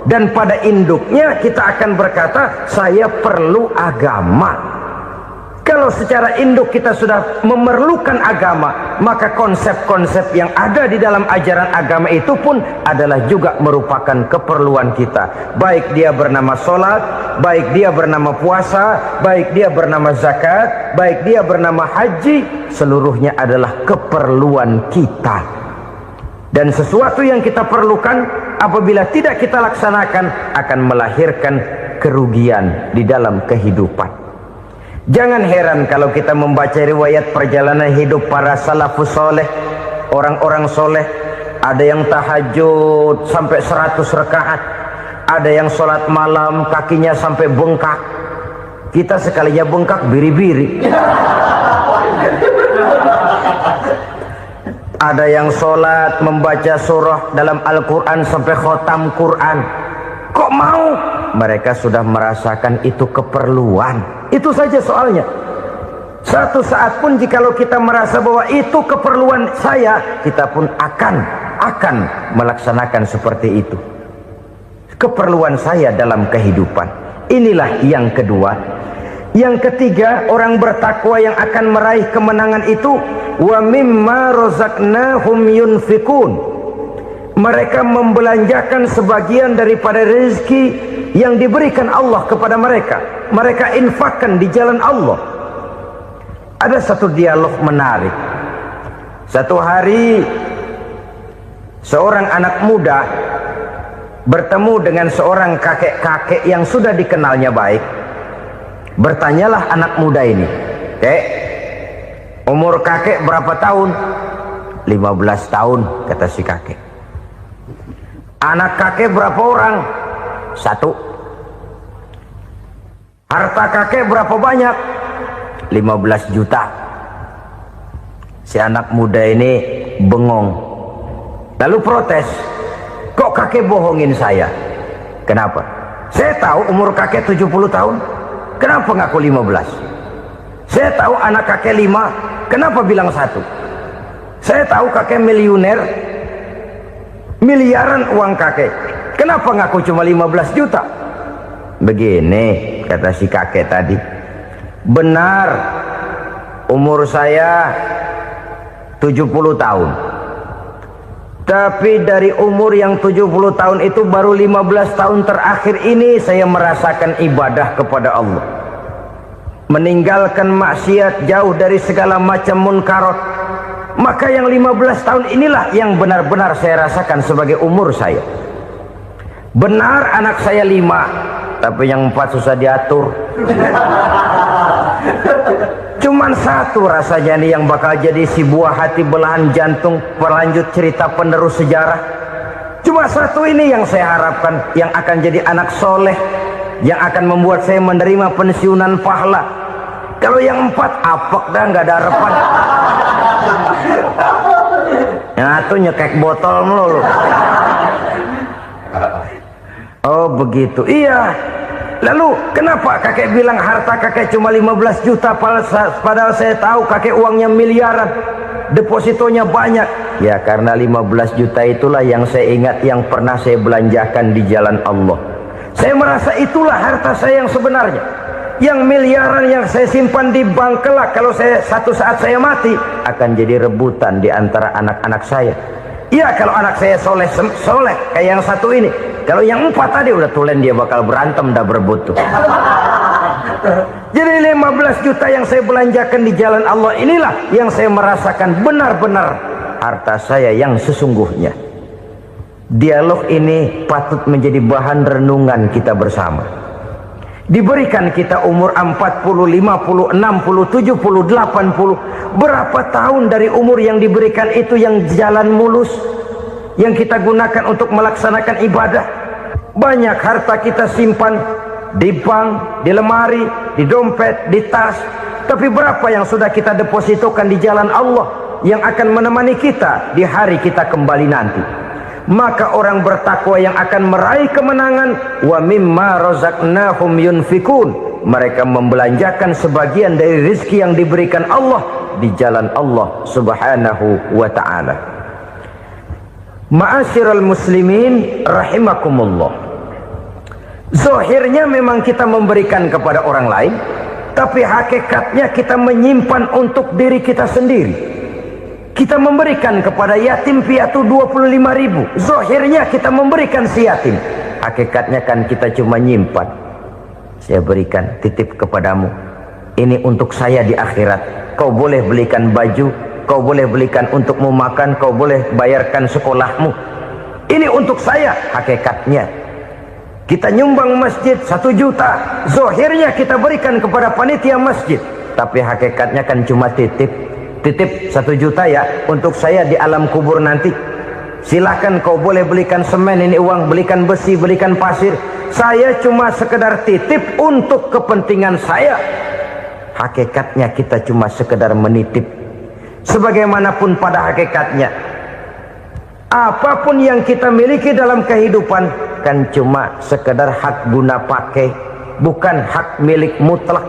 Dan pada induknya kita akan berkata saya perlu agama. Kalau secara induk kita sudah memerlukan agama, maka konsep-konsep yang ada di dalam ajaran agama itu pun adalah juga merupakan keperluan kita. Baik dia bernama sholat, baik dia bernama puasa, baik dia bernama zakat, baik dia bernama haji, seluruhnya adalah keperluan kita. Dan sesuatu yang kita perlukan apabila tidak kita laksanakan akan melahirkan kerugian di dalam kehidupan. Jangan heran kalau kita membaca riwayat perjalanan hidup para salafus soleh, orang-orang soleh. Ada yang tahajud sampai 100 rakaat, ada yang sholat malam kakinya sampai bengkak. Kita sekalinya bengkak biri-biri. Ada yang sholat membaca surah dalam Al-Quran sampai khotam Quran. Kok mau? Mereka sudah merasakan itu keperluan. Itu saja soalnya. Satu saat pun jikalau kita merasa bahwa itu keperluan saya, kita pun akan melaksanakan seperti itu. Keperluan saya dalam kehidupan. Inilah yang kedua. Yang ketiga, orang bertakwa yang akan meraih kemenangan itu, wa mimma razaqnahum yunfikun. Mereka membelanjakan sebagian daripada rezeki yang diberikan Allah kepada mereka. Mereka infakkan di jalan Allah. Ada satu dialog menarik. Satu hari seorang anak muda bertemu dengan seorang kakek-kakek yang sudah dikenalnya baik. Bertanyalah anak muda ini, "Kek, umur kakek berapa tahun?" 15 tahun, kata si kakek. "Anak kakek berapa orang?" 1. "Harta kakek berapa banyak?" 15 juta. Si anak muda ini bengong, lalu protes, "Kok kakek bohongin saya?" "Kenapa?" "Saya tahu umur kakek 70 tahun. Kenapa ngaku 15? Saya tahu anak kakek 5. Kenapa bilang 1? Saya tahu kakek miliuner, miliaran uang kakek. Kenapa ngaku cuma 15 juta? Begini, kata si kakek tadi. Benar, umur saya 70 tahun. Tapi dari umur yang 70 tahun itu baru 15 tahun terakhir ini saya merasakan ibadah kepada Allah. Meninggalkan maksiat, jauh dari segala macam munkarat. Maka yang 15 tahun inilah yang benar-benar saya rasakan sebagai umur saya. Benar anak saya 5, tapi yang 4 susah diatur. Cuman 1 rasanya nih yang bakal jadi si buah hati belahan jantung berlanjut cerita penerus sejarah. Cuma 1 ini yang saya harapkan, yang akan jadi anak soleh, yang akan membuat saya menerima pensiunan pahala. Kalau yang 4 apek dah, nggak ada harapan. Yang satu nyekek botol melulu. Oh begitu. Iya. Lalu kenapa kakek bilang harta kakek cuma 15 juta padahal saya tahu kakek uangnya miliaran, depositonya banyak? Ya karena 15 juta itulah yang saya ingat yang pernah saya belanjakan di jalan Allah. Saya merasa itulah harta saya yang sebenarnya. Yang miliaran yang saya simpan di bank kelak kalau satu saat saya mati akan jadi rebutan di antara anak-anak saya. Ya kalau anak saya soleh kayak yang satu ini. Kalau yang 4 tadi udah tulen dia bakal berantem dah berebut tuh. Jadi 15 juta yang saya belanjakan di jalan Allah inilah yang saya merasakan benar-benar harta saya yang sesungguhnya. Dialog ini patut menjadi bahan renungan kita bersama. Diberikan kita umur 40, 50, 60, 70, 80. Berapa tahun dari umur yang diberikan itu yang jalan mulus, yang kita gunakan untuk melaksanakan ibadah? Banyak harta kita simpan di bank, di lemari, di dompet, di tas. Tapi berapa yang sudah kita depositokan di jalan Allah yang akan menemani kita di hari kita kembali nanti? Maka orang bertakwa yang akan meraih kemenangan, wa mimma razaqnahum yunfikun, mereka membelanjakan sebagian dari rezeki yang diberikan Allah di jalan Allah subhanahu wa ta'ala. Ma'asyiral muslimin rahimakumullah, zahirnya memang kita memberikan kepada orang lain, tapi hakikatnya kita menyimpan untuk diri kita sendiri. Kita memberikan kepada yatim piatu 25.000. Zahirnya kita memberikan si yatim, hakikatnya kan kita cuma nyimpan. Saya berikan, titip kepadamu, ini untuk saya di akhirat. Kau boleh belikan baju, kau boleh belikan untukmu makan, kau boleh bayarkan sekolahmu. Ini untuk saya. Hakikatnya kita nyumbang masjid 1 juta, zahirnya kita berikan kepada panitia masjid, tapi hakikatnya kan cuma titip 1 juta ya untuk saya di alam kubur nanti. Silahkan kau boleh belikan semen, ini uang, belikan besi, belikan pasir. Saya cuma sekedar titip untuk kepentingan saya. Hakikatnya kita cuma sekedar menitip. Sebagaimanapun pada hakikatnya, apapun yang kita miliki dalam kehidupan kan cuma sekedar hak guna pakai, bukan hak milik mutlak.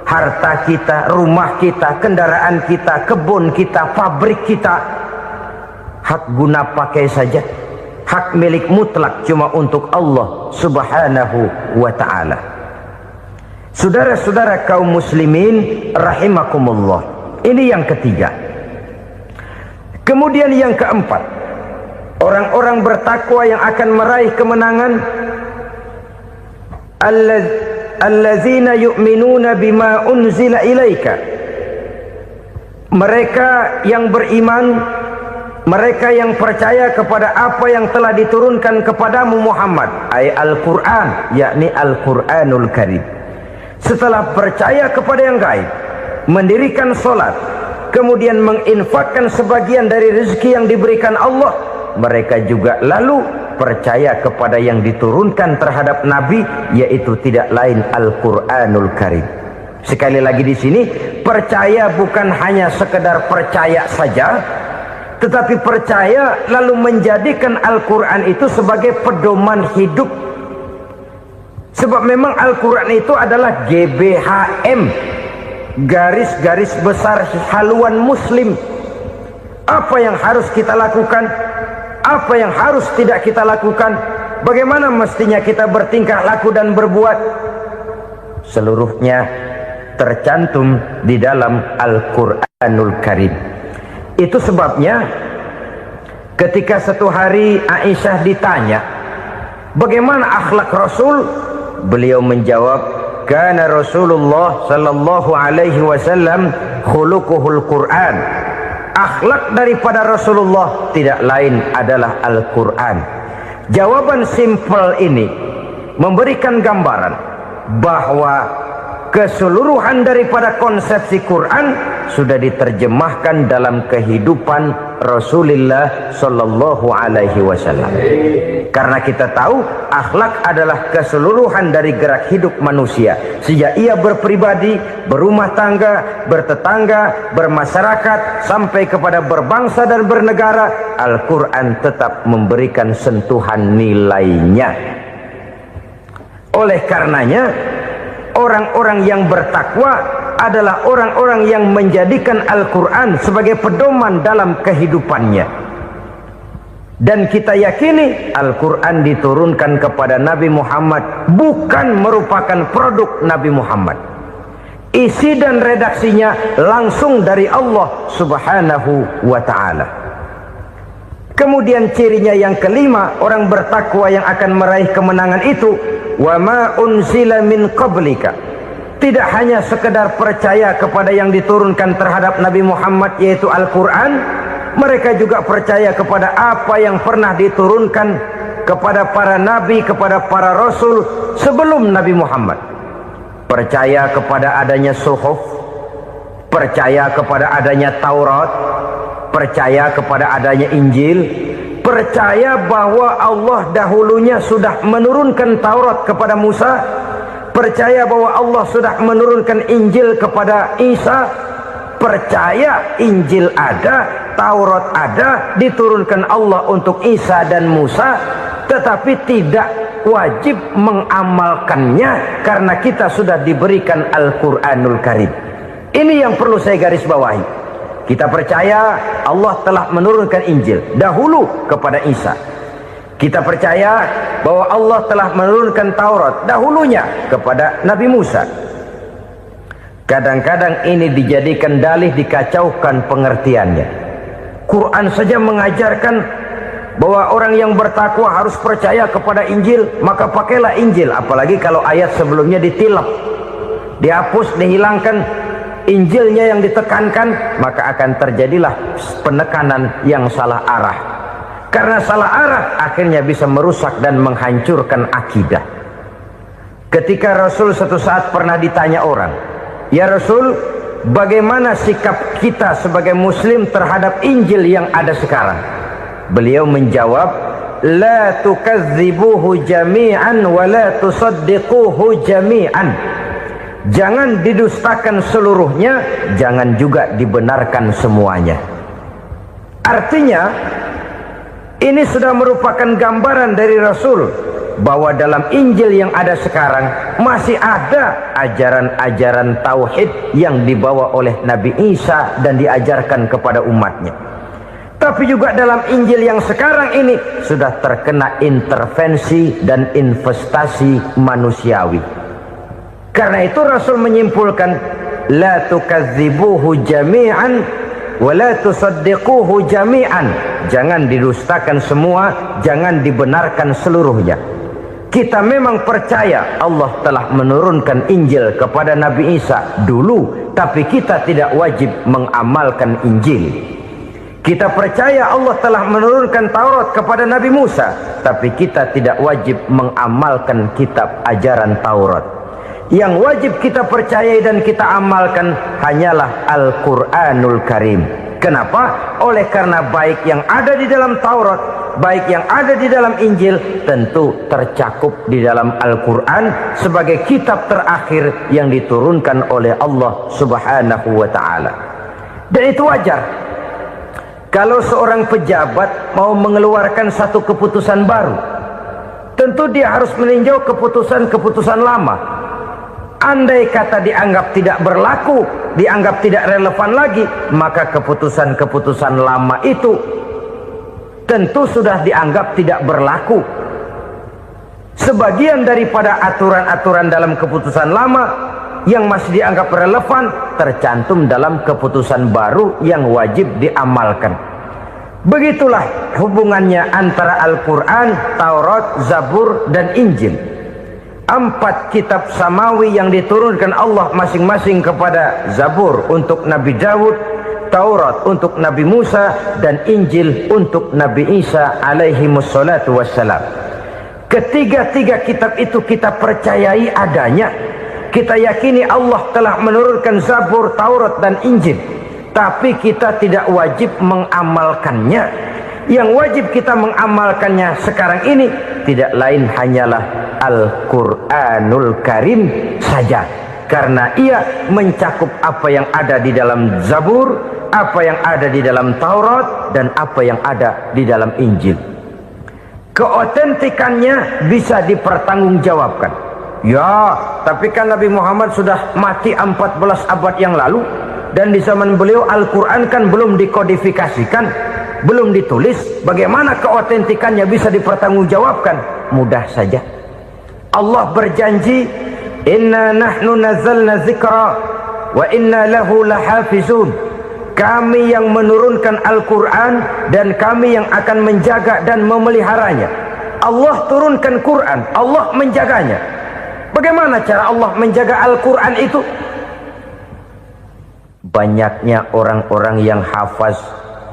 Harta kita, rumah kita, kendaraan kita, kebun kita, pabrik kita, hak guna pakai saja. Hak milik mutlak cuma untuk Allah subhanahu wa ta'ala. Saudara-saudara kaum muslimin rahimakumullah, ini yang ketiga. Kemudian yang keempat, orang-orang bertakwa yang akan meraih kemenangan, allazina yu'minuna bima unzila ilaika, mereka yang beriman, mereka yang percaya kepada apa yang telah diturunkan kepadamu Muhammad, ay Al-Quran, yakni Al-Quranul Karim. Setelah percaya kepada yang gaib, mendirikan solat, kemudian menginfakkan sebagian dari rezeki yang diberikan Allah, mereka juga lalu percaya kepada yang diturunkan terhadap Nabi, yaitu tidak lain Al-Quranul Karim. Sekali lagi di sini, percaya bukan hanya sekedar percaya saja, tetapi percaya lalu menjadikan Al-Quran itu sebagai pedoman hidup. Sebab memang Al-Quran itu adalah GBHM, garis-garis besar haluan muslim. Apa yang harus kita lakukan, apa yang harus tidak kita lakukan, bagaimana mestinya kita bertingkah laku dan berbuat, seluruhnya tercantum di dalam Al-Quranul Karim. Itu sebabnya ketika satu hari Aisyah ditanya bagaimana akhlak Rasul, beliau menjawab, kana Rasulullah sallallahu alaihi wasallam khuluquhul Quran. Akhlak daripada Rasulullah tidak lain adalah Al-Quran. Jawaban simpel ini memberikan gambaran bahwa keseluruhan daripada konsepsi Quran sudah diterjemahkan dalam kehidupan Rasulullah sallallahu alaihi wasallam. Karena kita tahu akhlak adalah keseluruhan dari gerak hidup manusia. Sejak ia berpribadi, berumah tangga, bertetangga, bermasyarakat, sampai kepada berbangsa dan bernegara, Al-Quran tetap memberikan sentuhan nilainya. Oleh karenanya, orang-orang yang bertakwa adalah orang-orang yang menjadikan Al-Quran sebagai pedoman dalam kehidupannya. Dan kita yakini Al-Quran diturunkan kepada Nabi Muhammad bukan merupakan produk Nabi Muhammad. Isi dan redaksinya langsung dari Allah Subhanahu wa ta'ala. Kemudian cirinya yang kelima, orang bertakwa yang akan meraih kemenangan itu, wa ma unzila min qablika. Tidak hanya sekedar percaya kepada yang diturunkan terhadap Nabi Muhammad yaitu Al-Quran, mereka juga percaya kepada apa yang pernah diturunkan kepada para nabi, kepada para rasul sebelum Nabi Muhammad. Percaya kepada adanya suhuf, percaya kepada adanya Taurat, percaya kepada adanya Injil, percaya bahwa Allah dahulunya sudah menurunkan Taurat kepada Musa, percaya bahwa Allah sudah menurunkan Injil kepada Isa, percaya Injil ada, Taurat ada, diturunkan Allah untuk Isa dan Musa, tetapi tidak wajib mengamalkannya karena kita sudah diberikan Al-Quranul Karim. Ini yang perlu saya garis bawahi. Kita percaya Allah telah menurunkan Injil dahulu kepada Isa. Kita percaya bahwa Allah telah menurunkan Taurat dahulunya kepada Nabi Musa. Kadang-kadang ini dijadikan dalih, dikacaukan pengertiannya. Quran saja mengajarkan bahwa orang yang bertakwa harus percaya kepada Injil, maka pakailah Injil. Apalagi kalau ayat sebelumnya ditilap, dihapus, dihilangkan, Injilnya yang ditekankan, maka akan terjadilah penekanan yang salah arah. Karena salah arah akhirnya bisa merusak dan menghancurkan akidah. Ketika Rasul suatu saat pernah ditanya orang, "Ya Rasul, bagaimana sikap kita sebagai muslim terhadap Injil yang ada sekarang?" Beliau menjawab, "La tukadzibuhu jami'an wa la tusaddiquhu jami'an." Jangan didustakan seluruhnya, jangan juga dibenarkan semuanya. Artinya, ini sudah merupakan gambaran dari Rasul bahwa dalam Injil yang ada sekarang masih ada ajaran-ajaran tauhid yang dibawa oleh Nabi Isa dan diajarkan kepada umatnya. Tapi juga dalam Injil yang sekarang ini sudah terkena intervensi dan investasi manusiawi. Karena itu Rasul menyimpulkan, la tukadzibuhu jami'an wa la tusaddiquhu jami'an. Jangan didustakan semua, jangan dibenarkan seluruhnya. Kita memang percaya Allah telah menurunkan Injil kepada Nabi Isa dulu, tapi kita tidak wajib mengamalkan Injil. Kita percaya Allah telah menurunkan Taurat kepada Nabi Musa, tapi kita tidak wajib mengamalkan kitab ajaran Taurat. Yang wajib kita percayai dan kita amalkan hanyalah Al-Quranul Karim. Kenapa? Oleh karena baik yang ada di dalam Taurat, baik yang ada di dalam Injil, tentu tercakup di dalam Al-Quran sebagai kitab terakhir yang diturunkan oleh Allah Subhanahu wa ta'ala. Dan itu wajar. Kalau seorang pejabat mau mengeluarkan satu keputusan baru, tentu dia harus meninjau keputusan-keputusan lama. Andai kata dianggap tidak berlaku, dianggap tidak relevan lagi, maka keputusan-keputusan lama itu tentu sudah dianggap tidak berlaku. Sebagian daripada aturan-aturan dalam keputusan lama yang masih dianggap relevan tercantum dalam keputusan baru yang wajib diamalkan. Begitulah hubungannya antara Al-Quran, Taurat, Zabur, dan Injil. 4 kitab samawi yang diturunkan Allah masing-masing kepada Zabur untuk Nabi Daud, Taurat untuk Nabi Musa, dan Injil untuk Nabi Isa alaihi wassalatu wassalam. Ketiga-tiga kitab itu kita percayai adanya, Kita yakini Allah telah menurunkan Zabur, Taurat dan Injil, tapi kita tidak wajib mengamalkannya. Yang wajib kita mengamalkannya sekarang ini tidak lain hanyalah Al-Quranul Karim saja, karena ia mencakup apa yang ada di dalam Zabur, apa yang ada di dalam Taurat, dan apa yang ada di dalam Injil. Keotentikannya bisa dipertanggungjawabkan. Ya, tapi kan Nabi Muhammad sudah mati 14 abad yang lalu, dan di zaman beliau Al-Quran kan belum dikodifikasikan, belum ditulis. Bagaimana keotentikannya bisa dipertanggungjawabkan? Mudah saja. Allah berjanji, inna nahnu nazzalna dzikra wa inna lahu lahafizun. Kami yang menurunkan Al-Quran dan kami yang akan menjaga dan memeliharanya. Allah turunkan Quran, Allah menjaganya. Bagaimana cara Allah menjaga Al-Quran itu? Banyaknya orang-orang yang hafaz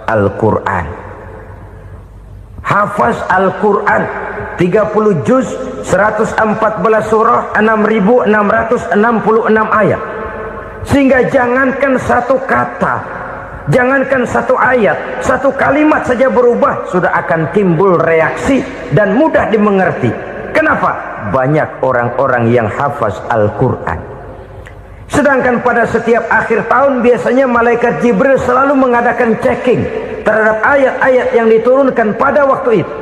Al-Quran. Hafaz Al-Quran 30 juz, 114 surah, 6.666 ayat. Sehingga jangankan satu kata, jangankan satu ayat, satu kalimat saja berubah sudah akan timbul reaksi dan mudah dimengerti. Kenapa? Banyak orang-orang yang hafaz Al-Quran. Sedangkan pada setiap akhir tahun biasanya malaikat Jibril selalu mengadakan checking terhadap ayat-ayat yang diturunkan pada waktu itu.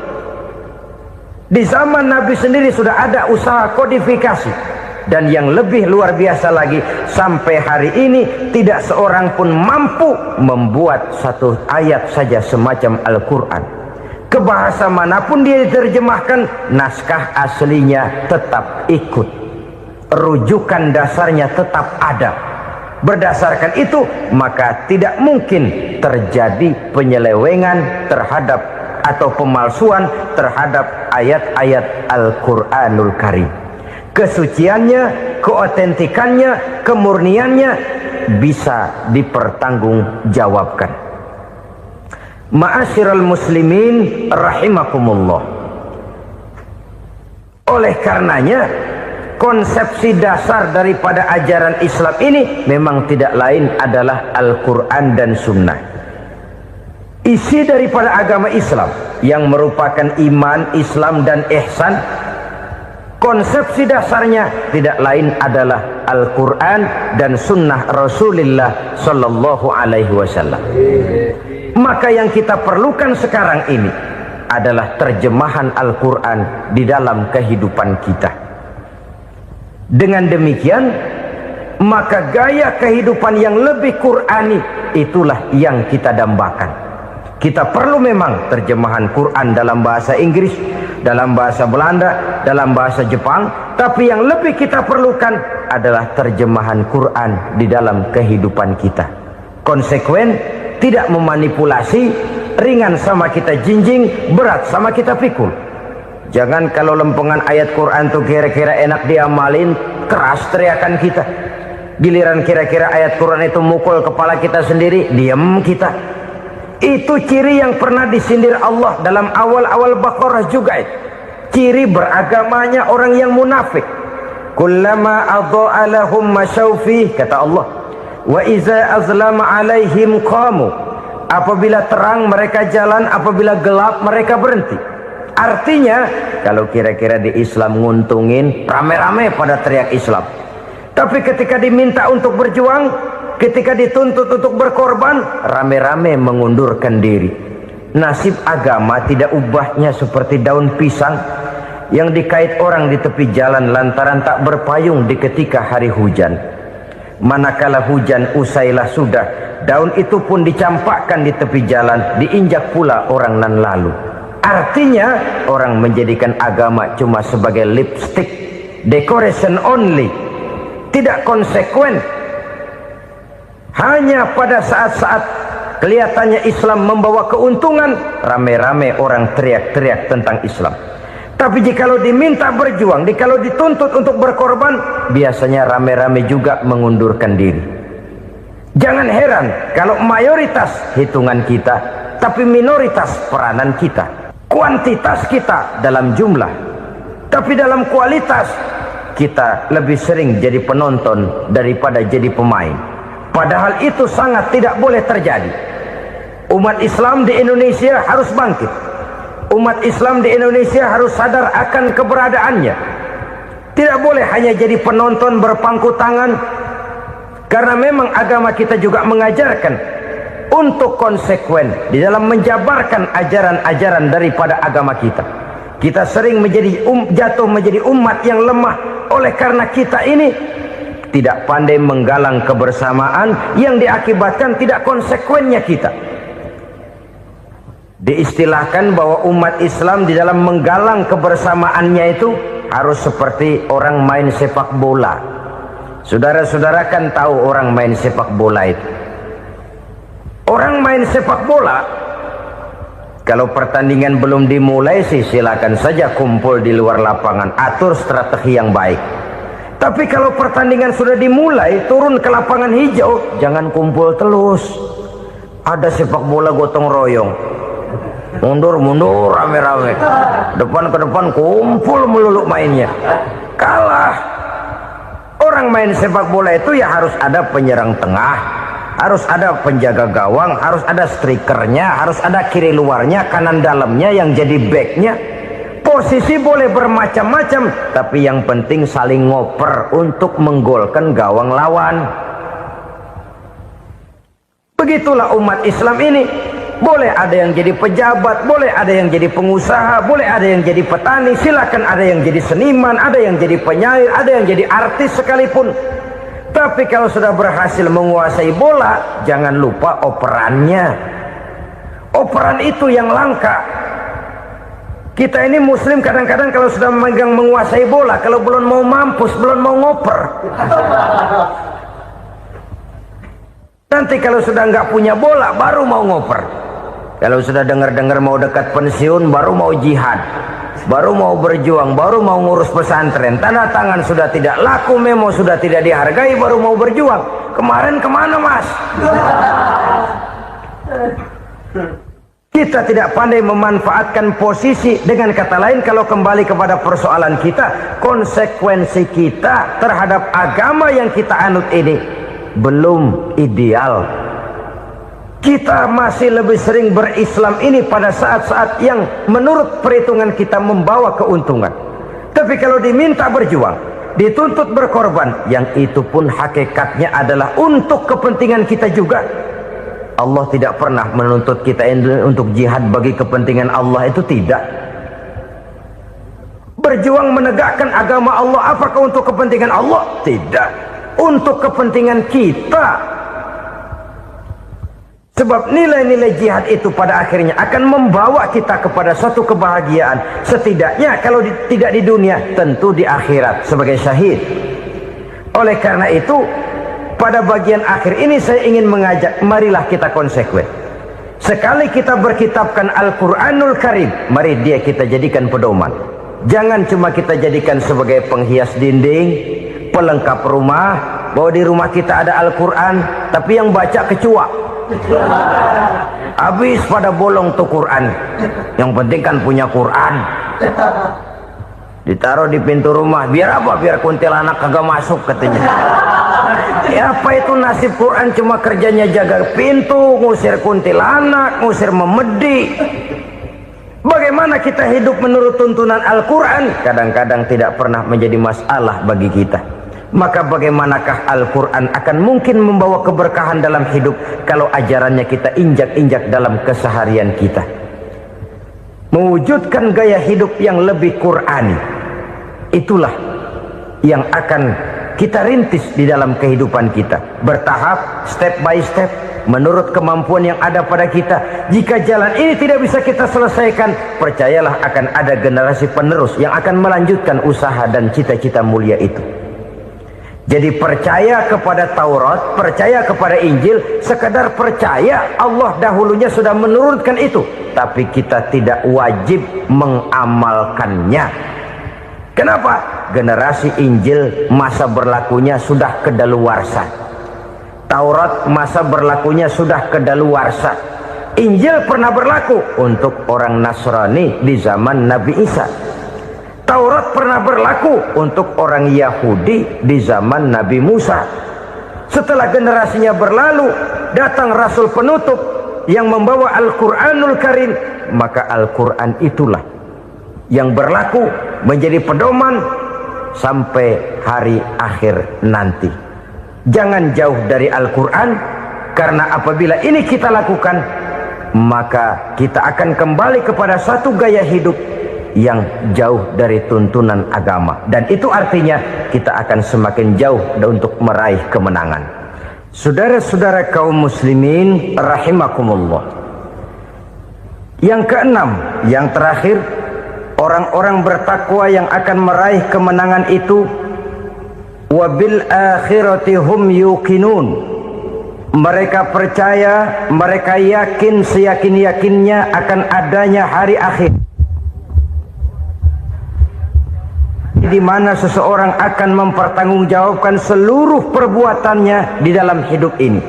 Di zaman Nabi sendiri sudah ada usaha kodifikasi. Dan yang lebih luar biasa lagi, sampai hari ini tidak seorang pun mampu membuat satu ayat saja semacam Al-Quran. Ke bahasa manapun dia diterjemahkan, naskah aslinya tetap ikut, rujukan dasarnya tetap ada. Berdasarkan itu maka tidak mungkin terjadi penyelewengan terhadap atau pemalsuan terhadap ayat-ayat Al-Quranul Karim. Kesuciannya, keotentikannya, kemurniannya bisa dipertanggungjawabkan. Ma'asyiral muslimin rahimakumullah. Oleh karenanya, konsepsi dasar daripada ajaran Islam ini memang tidak lain adalah Al-Quran dan Sunnah. Isi daripada agama Islam yang merupakan iman, Islam dan ihsan, konsepsi dasarnya tidak lain adalah Al-Quran dan Sunnah Rasulullah Sallallahu Alaihi Wasallam. Maka yang kita perlukan sekarang ini adalah terjemahan Al-Quran di dalam kehidupan kita. Dengan demikian, maka gaya kehidupan yang lebih Qurani itulah yang kita dambakan. Kita perlu memang terjemahan Quran dalam bahasa Inggris, dalam bahasa Belanda, dalam bahasa Jepang, tapi yang lebih kita perlukan adalah terjemahan Quran di dalam kehidupan kita. Konsekuen, tidak memanipulasi, ringan sama kita jinjing, berat sama kita pikul. Jangan kalau lempengan ayat Quran tuh kira-kira enak diamalin, keras teriakan kita. Giliran kira-kira ayat Quran itu mukul kepala kita sendiri, diam kita. Itu ciri yang pernah disindir Allah dalam awal-awal Baqarah juga itu. Ciri beragamanya orang yang munafik. Kullama adha'a lahum masyawfih, kata Allah. Wa iza azlama alaihim qamu. Apabila terang mereka jalan, apabila gelap mereka berhenti. Artinya, kalau kira-kira di Islam nguntungin, rame-rame pada teriak Islam. Tapi ketika diminta untuk berjuang, ketika dituntut untuk berkorban, rame-rame mengundurkan diri. Nasib agama tidak ubahnya seperti daun pisang yang dikait orang di tepi jalan lantaran tak berpayung di ketika hari hujan. Manakala hujan usailah sudah, daun itu pun dicampakkan di tepi jalan, diinjak pula orang nan lalu. Artinya orang menjadikan agama cuma sebagai lipstick, decoration only, tidak konsekuen. Hanya pada saat-saat kelihatannya Islam membawa keuntungan, rame-rame orang teriak-teriak tentang Islam. Tapi jikalau diminta berjuang, jikalau dituntut untuk berkorban, biasanya rame-rame juga mengundurkan diri. Jangan heran kalau mayoritas hitungan kita, tapi minoritas peranan kita. Kuantitas kita dalam jumlah, tapi dalam kualitas kita lebih sering jadi penonton daripada jadi pemain. Padahal itu sangat tidak boleh terjadi. Umat Islam di Indonesia harus bangkit. Umat Islam di Indonesia harus sadar akan keberadaannya. Tidak boleh hanya jadi penonton berpangku tangan, karena memang agama kita juga mengajarkan untuk konsekuen di dalam menjabarkan ajaran-ajaran daripada agama kita. Kita sering jatuh menjadi umat yang lemah oleh karena kita ini tidak pandai menggalang kebersamaan yang diakibatkan tidak konsekuennya kita. Diistilahkan bahwa umat Islam di dalam menggalang kebersamaannya itu harus seperti orang main sepak bola. Saudara-saudara kan tahu orang main sepak bola itu. Orang main sepak bola, kalau pertandingan belum dimulai sih silakan saja kumpul di luar lapangan, atur strategi yang baik. Tapi kalau pertandingan sudah dimulai, turun ke lapangan hijau, jangan kumpul terus. Ada sepak bola gotong royong, mundur-mundur rame-rame, depan ke depan kumpul melulu mainnya. Kalah. Orang main sepak bola itu ya harus ada penyerang tengah, harus ada penjaga gawang, harus ada strikernya, harus ada kiri luarnya, kanan dalamnya yang jadi backnya. Posisi boleh bermacam-macam, tapi yang penting saling ngoper untuk menggolkan gawang lawan. Begitulah umat Islam ini. Boleh ada yang jadi pejabat, boleh ada yang jadi pengusaha, boleh ada yang jadi petani, silakan ada yang jadi seniman, ada yang jadi penyair, ada yang jadi artis sekalipun. Tapi kalau sudah berhasil menguasai bola, jangan lupa operannya. Operan itu yang langka. Kita ini muslim kadang-kadang kalau sudah memegang menguasai bola, kalau belum mau mampus, belum mau ngoper. Nanti kalau sudah nggak punya bola, baru mau ngoper. Kalau sudah dengar-dengar mau dekat pensiun, baru mau jihad, baru mau berjuang, baru mau ngurus pesantren. Tanda tangan sudah tidak laku, memo sudah tidak dihargai, baru mau berjuang. Kemarin kemana mas? Kita tidak pandai memanfaatkan posisi. Dengan kata lain, kalau kembali kepada persoalan kita, konsekuensi kita terhadap agama yang kita anut ini belum ideal. Kita masih lebih sering berislam ini pada saat-saat yang menurut perhitungan kita membawa keuntungan. Tapi kalau diminta berjuang, dituntut berkorban, yang itu pun hakikatnya adalah untuk kepentingan kita juga. Allah tidak pernah menuntut kita untuk jihad bagi kepentingan Allah, itu tidak. Berjuang menegakkan agama Allah, apakah untuk kepentingan Allah? Tidak. Untuk kepentingan kita. Sebab nilai-nilai jihad itu pada akhirnya akan membawa kita kepada suatu kebahagiaan. Setidaknya kalau tidak di dunia, tentu di akhirat sebagai syahid. Oleh karena itu, pada bagian akhir ini saya ingin mengajak, marilah kita konsekuen. Sekali kita berkitabkan Al-Quranul Karim, mari dia kita jadikan pedoman. Jangan cuma kita jadikan sebagai penghias dinding, pelengkap rumah, bahwa di rumah kita ada Al-Quran, tapi yang baca kecoa. Habis pada bolong tuh Quran. Yang penting kan punya Quran. Ditaruh di pintu rumah. Biar apa? Biar kuntilanak kagak masuk katanya. Ya apa itu nasib Quran, cuma kerjanya jaga pintu, ngusir kuntilanak, ngusir memedi. Bagaimana kita hidup menurut tuntunan Al-Quran? Kadang-kadang tidak pernah menjadi masalah bagi kita. Maka bagaimanakah Al-Quran akan mungkin membawa keberkahan dalam hidup kalau ajarannya kita injak-injak dalam keseharian kita? Mewujudkan gaya hidup yang lebih Qurani, itulah yang akan kita rintis di dalam kehidupan kita, bertahap, step by step, menurut kemampuan yang ada pada kita. Jika jalan ini tidak bisa kita selesaikan, percayalah akan ada generasi penerus yang akan melanjutkan usaha dan cita-cita mulia itu. Jadi percaya kepada Taurat, percaya kepada Injil, sekedar percaya Allah dahulunya sudah menurunkan itu, tapi kita tidak wajib mengamalkannya. Kenapa? Generasi Injil masa berlakunya sudah kedaluarsa. Taurat masa berlakunya sudah kedaluarsa. Injil pernah berlaku untuk orang Nasrani di zaman Nabi Isa. Taurat pernah berlaku untuk orang Yahudi di zaman Nabi Musa. Setelah generasinya berlalu, datang Rasul penutup yang membawa Al-Quranul Karim, maka Al-Quran itulah yang berlaku menjadi pedoman sampai hari akhir nanti. Jangan jauh dari Al-Quran, karena apabila ini kita lakukan, maka kita akan kembali kepada satu gaya hidup yang jauh dari tuntunan agama, dan itu artinya kita akan semakin jauh untuk meraih kemenangan. Saudara-saudara kaum muslimin rahimakumullah, yang keenam, yang terakhir, orang-orang bertakwa yang akan meraih kemenangan itu wabil akhirati hum yuqinun. Mereka percaya, mereka yakin seyakin-yakinnya akan adanya hari akhir, di mana seseorang akan mempertanggungjawabkan seluruh perbuatannya di dalam hidup ini,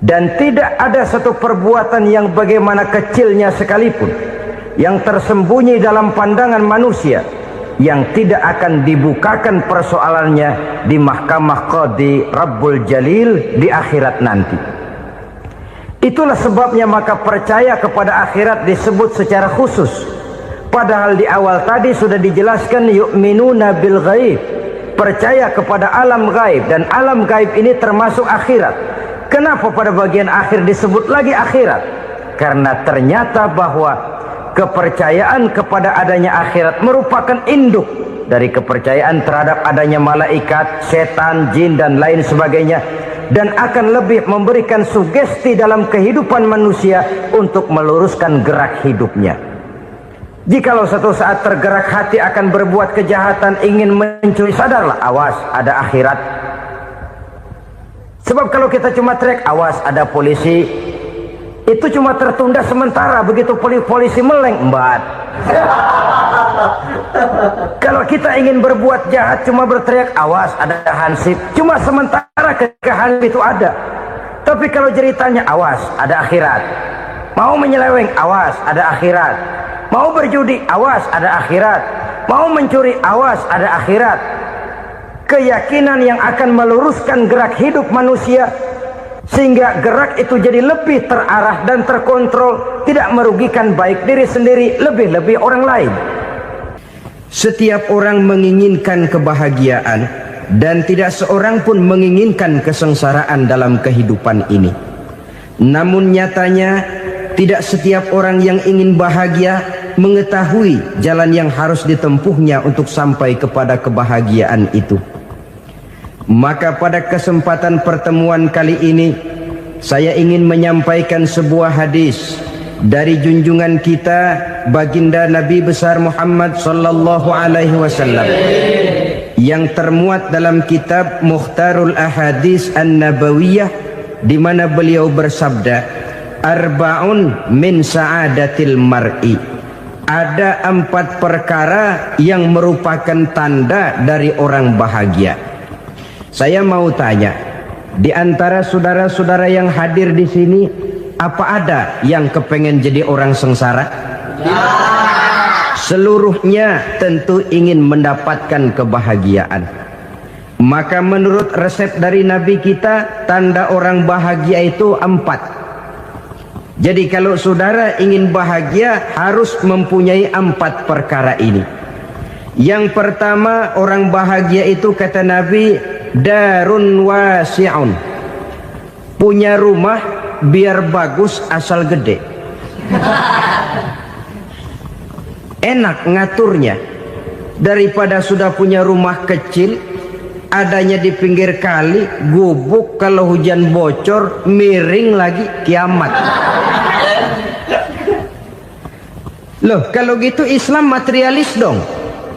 dan tidak ada satu perbuatan yang bagaimana kecilnya sekalipun yang tersembunyi dalam pandangan manusia yang tidak akan dibukakan persoalannya di mahkamah Qadi Rabbul Jalil di akhirat nanti. Itulah sebabnya maka percaya kepada akhirat disebut secara khusus, padahal di awal tadi sudah dijelaskan yu'minuna bil ghaib, percaya kepada alam gaib, dan alam gaib ini termasuk akhirat. Kenapa pada bagian akhir disebut lagi akhirat? Karena ternyata bahwa kepercayaan kepada adanya akhirat merupakan induk dari kepercayaan terhadap adanya malaikat, setan, jin, dan lain sebagainya, dan akan lebih memberikan sugesti dalam kehidupan manusia untuk meluruskan gerak hidupnya. Jikalau satu saat tergerak hati akan berbuat kejahatan, ingin mencuri, sadarlah, awas ada akhirat. Sebab kalau kita cuma teriak awas ada polisi, itu cuma tertunda sementara, begitu polisi meleng, embat. Kalau kita ingin berbuat jahat cuma berteriak awas ada hansip, cuma sementara ketika hansip itu ada. Tapi kalau ceritanya awas ada akhirat, mau menyeleweng awas ada akhirat, mau berjudi awas ada akhirat, mau mencuri awas ada akhirat. Keyakinan yang akan meluruskan gerak hidup manusia sehingga gerak itu jadi lebih terarah dan terkontrol, tidak merugikan baik diri sendiri, lebih-lebih orang lain. Setiap orang menginginkan kebahagiaan, dan tidak seorang pun menginginkan kesengsaraan dalam kehidupan ini. Namun nyatanya tidak setiap orang yang ingin bahagia mengetahui jalan yang harus ditempuhnya untuk sampai kepada kebahagiaan itu. Maka pada kesempatan pertemuan kali ini saya ingin menyampaikan sebuah hadis dari junjungan kita baginda Nabi besar Muhammad sallallahu alaihi wasallam yang termuat dalam kitab Mukhtarul Ahadits An-Nabawiyah, di mana beliau bersabda, arba'un min sa'adatil mar'i. Ada 4 perkara yang merupakan tanda dari orang bahagia. Saya mau tanya, di antara saudara-saudara yang hadir di sini, apa ada yang kepengen jadi orang sengsara? Ya. Seluruhnya tentu ingin mendapatkan kebahagiaan. Maka menurut resep dari Nabi kita, tanda orang bahagia itu 4. Jadi kalau saudara ingin bahagia, harus mempunyai 4 perkara ini. Yang pertama, orang bahagia itu kata Nabi, darun wasi'un, punya rumah biar bagus asal gede, enak ngaturnya, daripada sudah punya rumah kecil adanya di pinggir kali, gubuk, kalau hujan bocor miring lagi, kiamat. Loh, kalau gitu Islam materialis dong.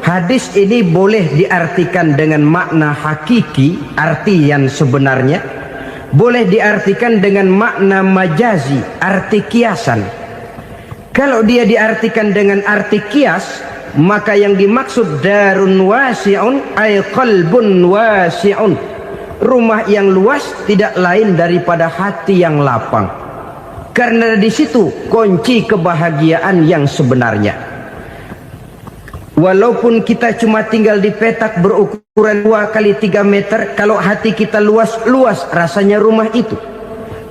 Hadis ini boleh diartikan dengan makna hakiki, arti yang sebenarnya, boleh diartikan dengan makna majazi, arti kiasan. Kalau dia diartikan dengan arti kias, maka yang dimaksud darun wasi'un ay qalbun wasi'un, rumah yang luas tidak lain daripada hati yang lapang, karena di situ kunci kebahagiaan yang sebenarnya. Walaupun kita cuma tinggal di petak berukuran 2 kali 3 meter, kalau hati kita luas rasanya rumah itu.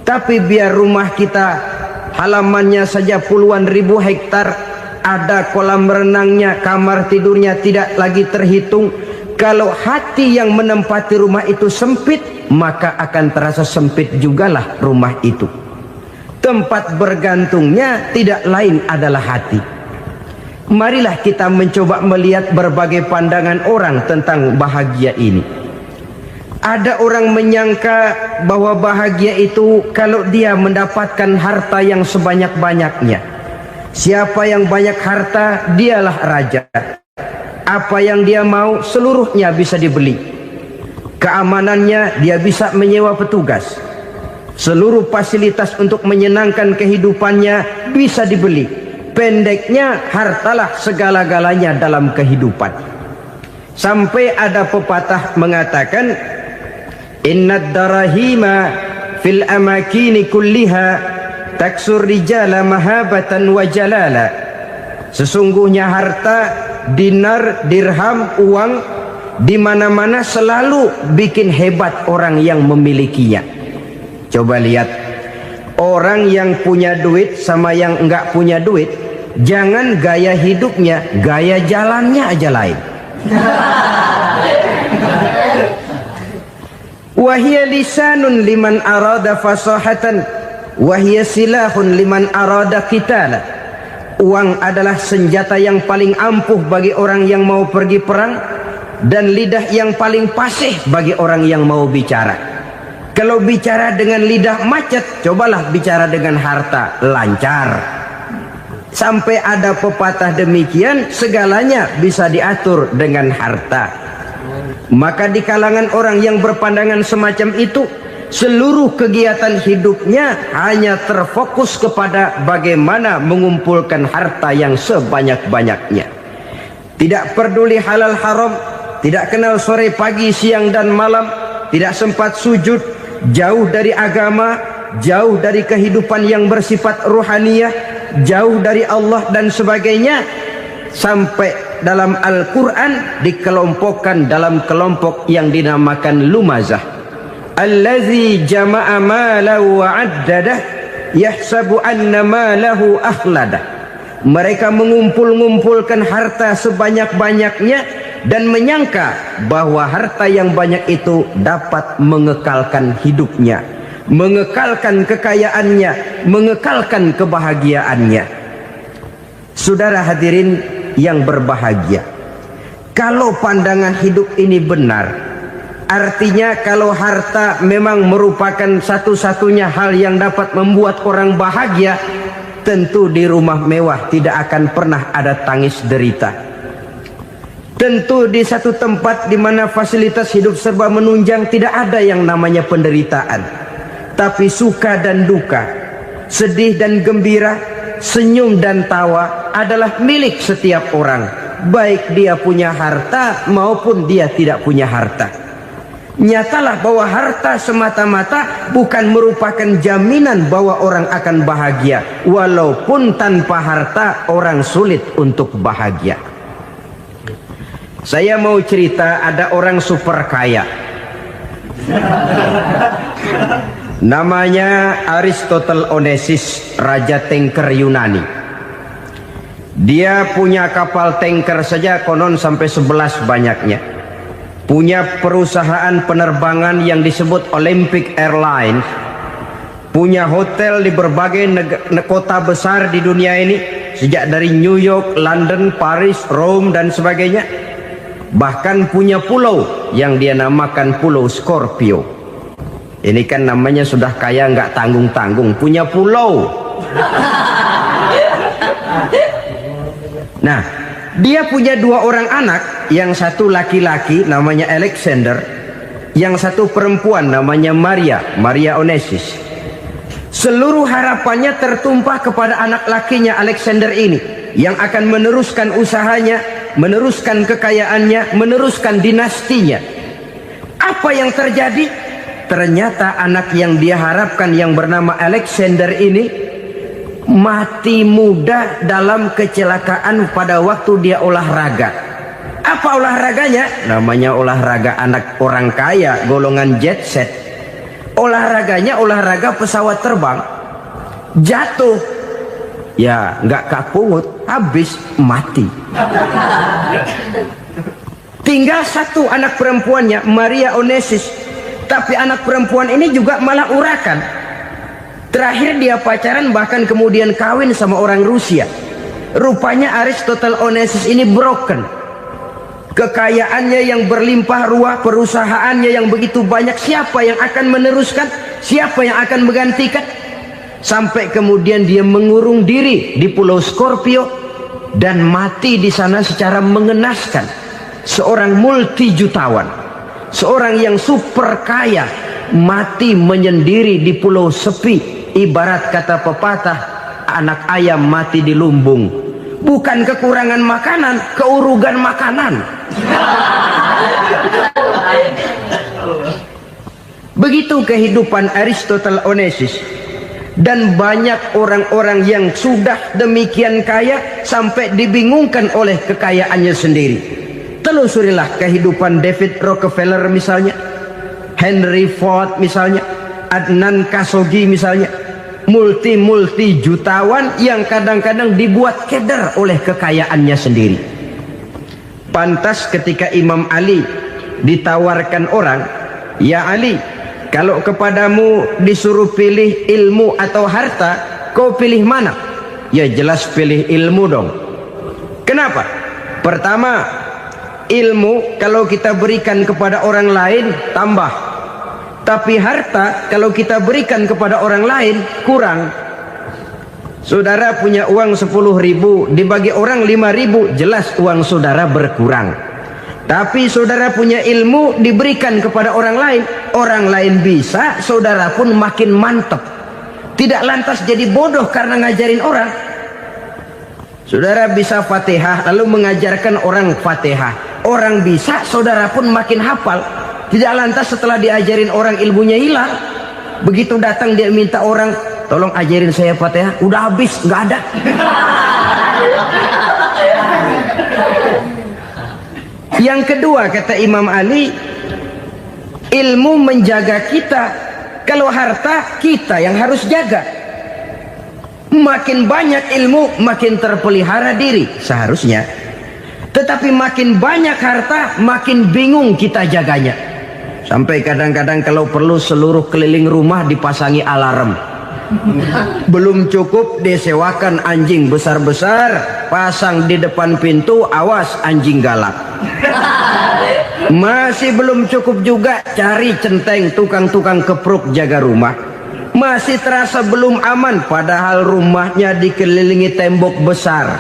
Tapi biar rumah kita halamannya saja puluhan ribu hektar, ada kolam renangnya, kamar tidurnya tidak lagi terhitung. Kalau hati yang menempati rumah itu sempit, maka akan terasa sempit jugalah rumah itu. Tempat bergantungnya tidak lain adalah hati. Marilah kita mencoba melihat berbagai pandangan orang tentang bahagia ini. Ada orang menyangka bahwa bahagia itu kalau dia mendapatkan harta yang sebanyak-banyaknya. Siapa yang banyak harta, dialah raja. Apa yang dia mau, seluruhnya bisa dibeli. Keamanannya, dia bisa menyewa petugas. Seluruh fasilitas untuk menyenangkan kehidupannya bisa dibeli. Pendeknya, hartalah segala-galanya dalam kehidupan. Sampai ada pepatah mengatakan, innad darahima fil amakini kulliha taksur rijala mahabatan wa jalala. Sesungguhnya harta, dinar, dirham, uang di mana-mana selalu bikin hebat orang yang memilikinya. Coba lihat, orang yang punya duit sama yang enggak punya duit, jangan gaya hidupnya, gaya jalannya aja lain. Wahia lisanun liman arada fasahatan, wahia silahun liman arada qitala. Uang adalah senjata yang paling ampuh bagi orang yang mau pergi perang, dan lidah yang paling fasih bagi orang yang mau bicara. Kalau bicara dengan lidah macet, cobalah bicara dengan harta, lancar. Sampai ada pepatah demikian, segalanya bisa diatur dengan harta. Maka di kalangan orang yang berpandangan semacam itu, seluruh kegiatan hidupnya hanya terfokus kepada bagaimana mengumpulkan harta yang sebanyak-banyaknya. Tidak peduli halal haram, tidak kenal sore pagi siang dan malam, tidak sempat sujud, jauh dari agama, jauh dari kehidupan yang bersifat ruhaniyah, jauh dari Allah dan sebagainya. Sampai dalam Al-Quran dikelompokkan dalam kelompok yang dinamakan lumazah. Allazi jama'a malahu wa'addadah yahsabu anna malahu akhladah. Mereka mengumpul-ngumpulkan harta sebanyak-banyaknya dan menyangka bahwa harta yang banyak itu dapat mengekalkan hidupnya, mengekalkan kekayaannya, mengekalkan kebahagiaannya. Saudara hadirin yang berbahagia, kalau pandangan hidup ini benar, artinya kalau harta memang merupakan satu-satunya hal yang dapat membuat orang bahagia, tentu di rumah mewah tidak akan pernah ada tangis derita. Tentu di satu tempat di mana fasilitas hidup serba menunjang tidak ada yang namanya penderitaan. Tapi suka dan duka, sedih dan gembira, senyum dan tawa adalah milik setiap orang, baik dia punya harta maupun dia tidak punya harta. Nyatalah bahwa harta semata-mata bukan merupakan jaminan bahwa orang akan bahagia. Walaupun tanpa harta orang sulit untuk bahagia. Saya mau cerita, ada orang super kaya, namanya Aristotle Onesimus, raja tanker Yunani. Dia punya kapal tanker saja konon sampai 11 banyaknya. Punya perusahaan penerbangan yang disebut Olympic Airlines. Punya hotel di berbagai kota besar di dunia ini, sejak dari New York, London, Paris, Rome dan sebagainya. Bahkan punya pulau yang dia namakan Pulau Scorpio. Ini kan namanya sudah kaya nggak tanggung-tanggung, punya pulau. Nah, dia punya 2 orang anak, yang satu laki-laki namanya Alexander, yang satu perempuan namanya Maria Onesimus. Seluruh harapannya tertumpah kepada anak lakinya Alexander ini, yang akan meneruskan usahanya, meneruskan kekayaannya, meneruskan dinastinya. Apa yang terjadi? Ternyata anak yang dia harapkan yang bernama Alexander ini mati muda dalam kecelakaan pada waktu dia olahraga. Apa olahraganya? Namanya olahraga anak orang kaya, golongan jet set. Olahraganya olahraga pesawat terbang. Jatuh, ya nggak kapungut, habis mati. Tinggal satu anak perempuannya, Maria Onassis. Tapi anak perempuan ini juga malah urakan. Terakhir dia pacaran, bahkan kemudian kawin sama orang Rusia. Rupanya Aristotle Onassis ini broken. Kekayaannya yang berlimpah ruah, perusahaannya yang begitu banyak, siapa yang akan meneruskan? Siapa yang akan menggantikan? Sampai kemudian dia mengurung diri di Pulau Scorpio dan mati di sana secara mengenaskan. Seorang multijutawan, seorang yang super kaya, mati menyendiri di pulau sepi. Ibarat kata pepatah, anak ayam mati di lumbung. Bukan kekurangan makanan, keurugan makanan. Begitu kehidupan Aristotle Onassis. Dan banyak orang-orang yang sudah demikian kaya sampai dibingungkan oleh kekayaannya sendiri. Telusurilah kehidupan David Rockefeller misalnya, Henry Ford misalnya, Adnan Khashoggi misalnya. Multi jutawan yang kadang-kadang dibuat keder oleh kekayaannya sendiri. Pantas ketika Imam Ali ditawarkan orang, "Ya Ali, kalau kepadamu disuruh pilih ilmu atau harta, kau pilih mana?" Ya jelas pilih ilmu dong. Kenapa? Pertama, ilmu kalau kita berikan kepada orang lain tambah. Tapi harta kalau kita berikan kepada orang lain kurang. Saudara punya uang 10.000, dibagi orang 5.000, jelas uang saudara berkurang. Tapi saudara punya ilmu diberikan kepada orang lain bisa, saudara pun makin mantap. Tidak lantas jadi bodoh karena ngajarin orang. Saudara bisa Fatihah lalu mengajarkan orang Fatihah. Orang bisa, saudara pun makin hafal. Tidak lantas setelah diajarin orang ilmunya hilang. Begitu datang dia minta orang, "Tolong ajarin saya Fatihah." Udah habis, nggak ada. Yang kedua kata Imam Ali, ilmu menjaga kita. Kalau harta kita yang harus jaga. Makin banyak ilmu makin terpelihara diri seharusnya. Tetapi makin banyak harta makin bingung kita jaganya. Sampai kadang-kadang kalau perlu seluruh keliling rumah dipasangi alarm. Belum cukup disewakan anjing besar-besar, pasang di depan pintu, awas anjing galak. Masih belum cukup juga, cari centeng tukang-tukang kepruk jaga rumah. Masih terasa belum aman, padahal rumahnya dikelilingi tembok besar.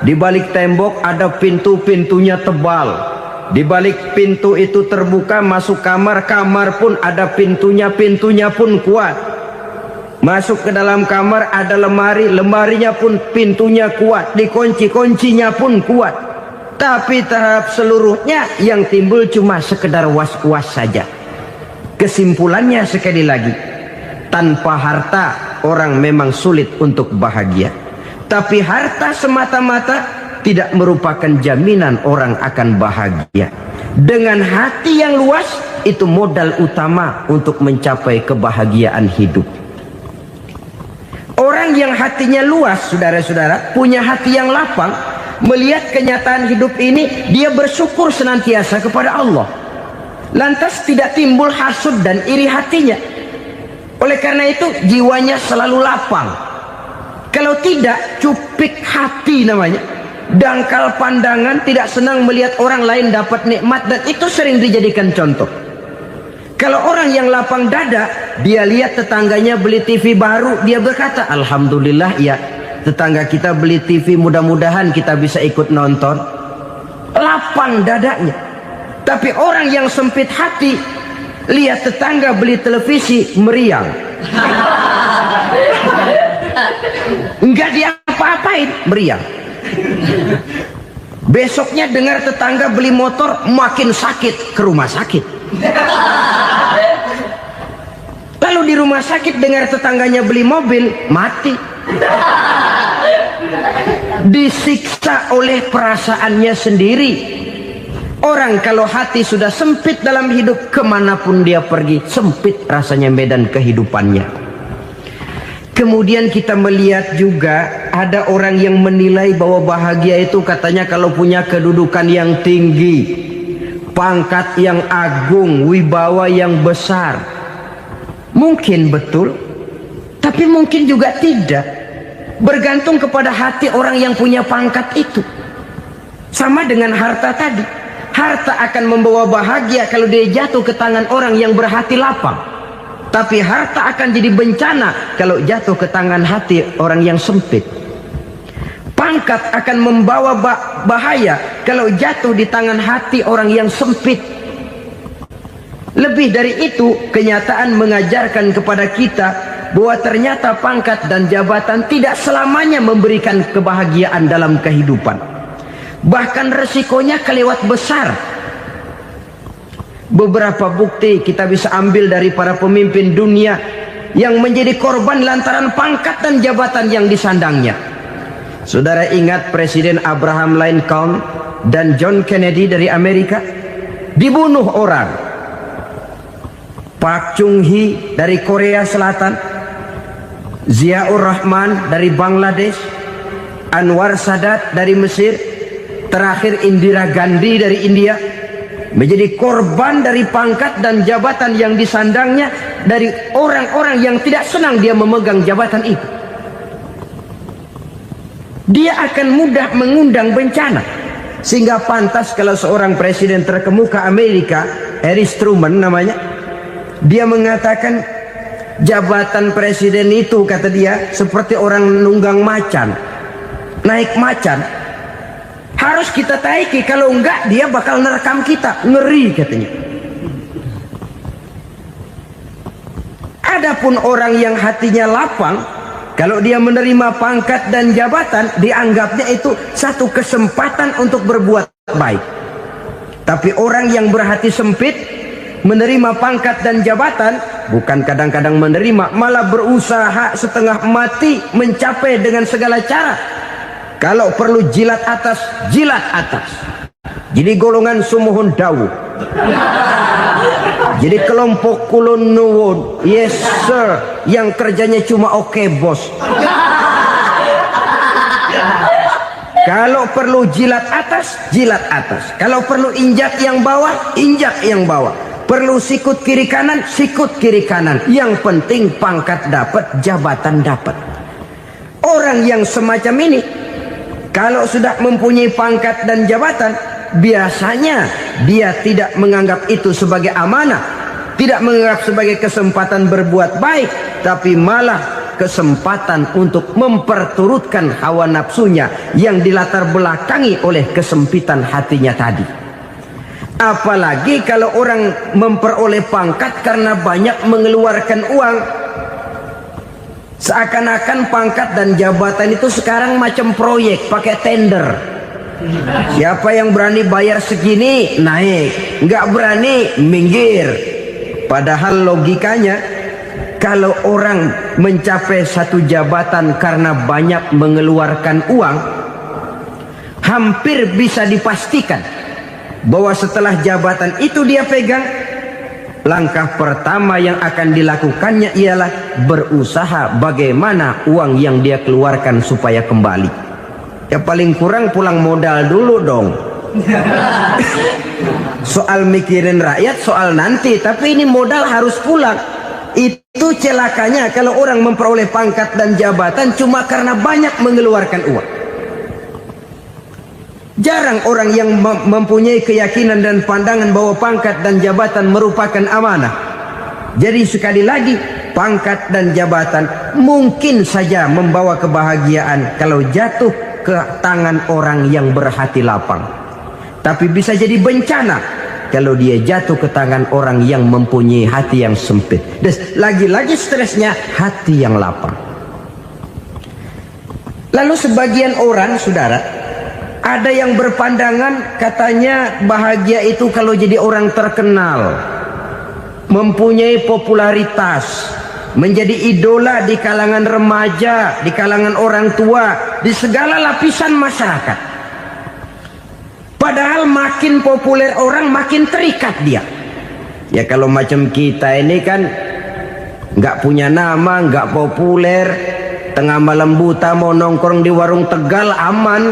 Di balik tembok ada pintu-pintunya tebal. Di balik pintu itu terbuka masuk kamar, kamar pun ada pintunya, pintunya pun kuat. Masuk ke dalam kamar ada lemari, lemarinya pun pintunya kuat, dikunci, kuncinya pun kuat. Tapi terhadap seluruhnya yang timbul cuma sekedar was-was saja. Kesimpulannya sekali lagi, tanpa harta orang memang sulit untuk bahagia. Tapi harta semata-mata tidak merupakan jaminan orang akan bahagia. Dengan hati yang luas, itu modal utama untuk mencapai kebahagiaan hidup. Orang yang hatinya luas, saudara-saudara, punya hati yang lapang, melihat kenyataan hidup ini, dia bersyukur senantiasa kepada Allah. Lantas tidak timbul hasud dan iri hatinya. Oleh karena itu, jiwanya selalu lapang. Kalau tidak, cupik hati namanya. Dangkal pandangan, tidak senang melihat orang lain dapat nikmat, dan itu sering dijadikan contoh. Kalau orang yang lapang dada, dia lihat tetangganya beli TV baru, dia berkata, "Alhamdulillah ya, tetangga kita beli TV, mudah-mudahan kita bisa ikut nonton." Lapang dadanya. Tapi orang yang sempit hati, lihat tetangga beli televisi, meriang. Enggak diapa-apain, meriang. Besoknya dengar tetangga beli motor, makin sakit, ke rumah sakit. Lalu di rumah sakit dengar tetangganya beli mobil, mati. Disiksa oleh perasaannya sendiri. Orang kalau hati sudah sempit dalam hidup, kemanapun dia pergi, sempit rasanya medan kehidupannya. Kemudian kita melihat juga ada orang yang menilai bahwa bahagia itu katanya kalau punya kedudukan yang tinggi, pangkat yang agung, wibawa yang besar. Mungkin betul, tapi mungkin juga tidak. Bergantung kepada hati orang yang punya pangkat itu. Sama dengan harta tadi. Harta akan membawa bahagia kalau dia jatuh ke tangan orang yang berhati lapang. Tapi harta akan jadi bencana kalau jatuh ke tangan hati orang yang sempit. Pangkat akan membawa bahaya kalau jatuh di tangan hati orang yang sempit. Lebih dari itu, kenyataan mengajarkan kepada kita bahwa ternyata pangkat dan jabatan tidak selamanya memberikan kebahagiaan dalam kehidupan. Bahkan resikonya kelewat besar. Beberapa bukti kita bisa ambil dari para pemimpin dunia yang menjadi korban lantaran pangkat dan jabatan yang disandangnya. Saudara ingat Presiden Abraham Lincoln dan John Kennedy dari Amerika? Dibunuh orang. Park Chung-hee dari Korea Selatan, Ziaur Rahman dari Bangladesh, Anwar Sadat dari Mesir, terakhir Indira Gandhi dari India, menjadi korban dari pangkat dan jabatan yang disandangnya dari orang-orang yang tidak senang dia memegang jabatan itu. Dia akan mudah mengundang bencana. Sehingga pantas kalau seorang presiden terkemuka Amerika, Harry Truman namanya, dia mengatakan jabatan presiden itu, kata dia, seperti orang nunggang macan, naik macan. Harus kita taiki, kalau enggak dia bakal nerekam kita, ngeri katanya. Adapun orang yang hatinya lapang, kalau dia menerima pangkat dan jabatan, dianggapnya itu satu kesempatan untuk berbuat baik. Tapi orang yang berhati sempit, menerima pangkat dan jabatan, bukan kadang-kadang menerima, malah berusaha setengah mati mencapai dengan segala cara. Kalau perlu jilat atas, jilat atas. Jadi golongan sumuhun dawu. Jadi kelompok kulon nuwun, yes sir, yang kerjanya cuma oke bos. Kalau perlu jilat atas, jilat atas. Kalau perlu injak yang bawah, injak yang bawah. Perlu sikut kiri kanan, sikut kiri kanan. Yang penting pangkat dapat, jabatan dapat. Orang yang semacam ini, kalau sudah mempunyai pangkat dan jabatan, biasanya dia tidak menganggap itu sebagai amanah, tidak menganggap sebagai kesempatan berbuat baik, tapi malah kesempatan untuk memperturutkan hawa nafsunya yang dilatar belakangi oleh kesempitan hatinya tadi. Apalagi kalau orang memperoleh pangkat karena banyak mengeluarkan uang. Seakan-akan pangkat dan jabatan itu sekarang macam proyek, pakai tender. Siapa yang berani bayar segini, naik. Nggak berani, minggir. Padahal logikanya, kalau orang mencapai satu jabatan karena banyak mengeluarkan uang, hampir bisa dipastikan bahwa setelah jabatan itu dia pegang, langkah pertama yang akan dilakukannya ialah berusaha bagaimana uang yang dia keluarkan supaya kembali. Ya paling kurang pulang modal dulu dong. Soal mikirin rakyat soal nanti, tapi ini modal harus pulang. Itu celakanya kalau orang memperoleh pangkat dan jabatan cuma karena banyak mengeluarkan uang. Jarang orang yang mempunyai keyakinan dan pandangan bahwa pangkat dan jabatan merupakan amanah. Jadi sekali lagi, pangkat dan jabatan mungkin saja membawa kebahagiaan kalau jatuh ke tangan orang yang berhati lapang. Tapi bisa jadi bencana kalau dia jatuh ke tangan orang yang mempunyai hati yang sempit. Dan lagi-lagi stresnya hati yang lapang. Lalu sebagian orang, saudara, ada yang berpandangan katanya bahagia itu kalau jadi orang terkenal, mempunyai popularitas, menjadi idola di kalangan remaja, di kalangan orang tua, di segala lapisan masyarakat. Padahal makin populer orang, makin terikat dia. Ya kalau macam kita ini kan nggak punya nama, nggak populer, tengah malam buta mau nongkrong di warung Tegal aman.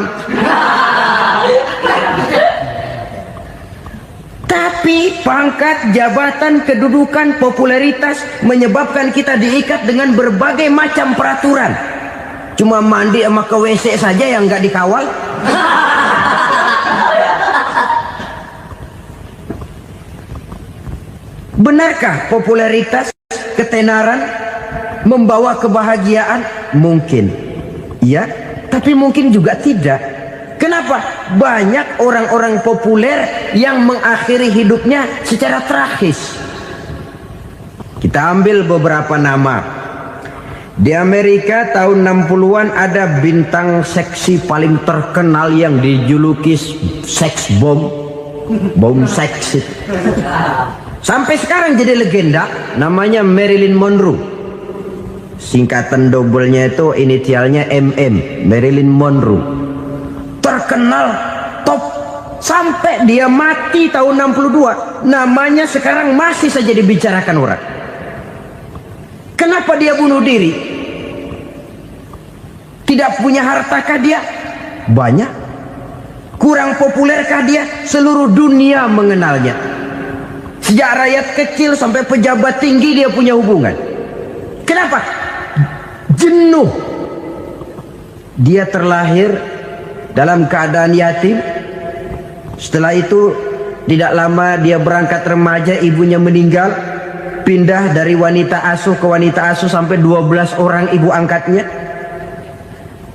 Tapi pangkat, jabatan, kedudukan, popularitas menyebabkan kita diikat dengan berbagai macam peraturan. Cuma mandi sama ke WC saja yang nggak dikawal. Benarkah popularitas, ketenaran membawa kebahagiaan? Mungkin ya, tapi mungkin juga tidak. Kenapa? Banyak orang-orang populer yang mengakhiri hidupnya secara tragis. Kita ambil beberapa nama. Di Amerika tahun 60-an ada bintang seksi paling terkenal yang dijuluki sex bomb. Bom seks. Sampai sekarang jadi legenda, namanya Marilyn Monroe. Singkatan double-nya itu inisialnya MM, Marilyn Monroe. Terkenal, top, sampai dia mati tahun 62, namanya sekarang masih saja dibicarakan orang. Kenapa dia bunuh diri? Tidak punya hartakah dia? Banyak. Kurang populerkah dia? Seluruh dunia mengenalnya. Sejak rakyat kecil sampai pejabat tinggi dia punya hubungan. Kenapa? Jenuh. Dia terlahir dalam keadaan yatim. Setelah itu tidak lama dia berangkat remaja, ibunya meninggal, pindah dari wanita asuh ke wanita asuh sampai 12 orang ibu angkatnya.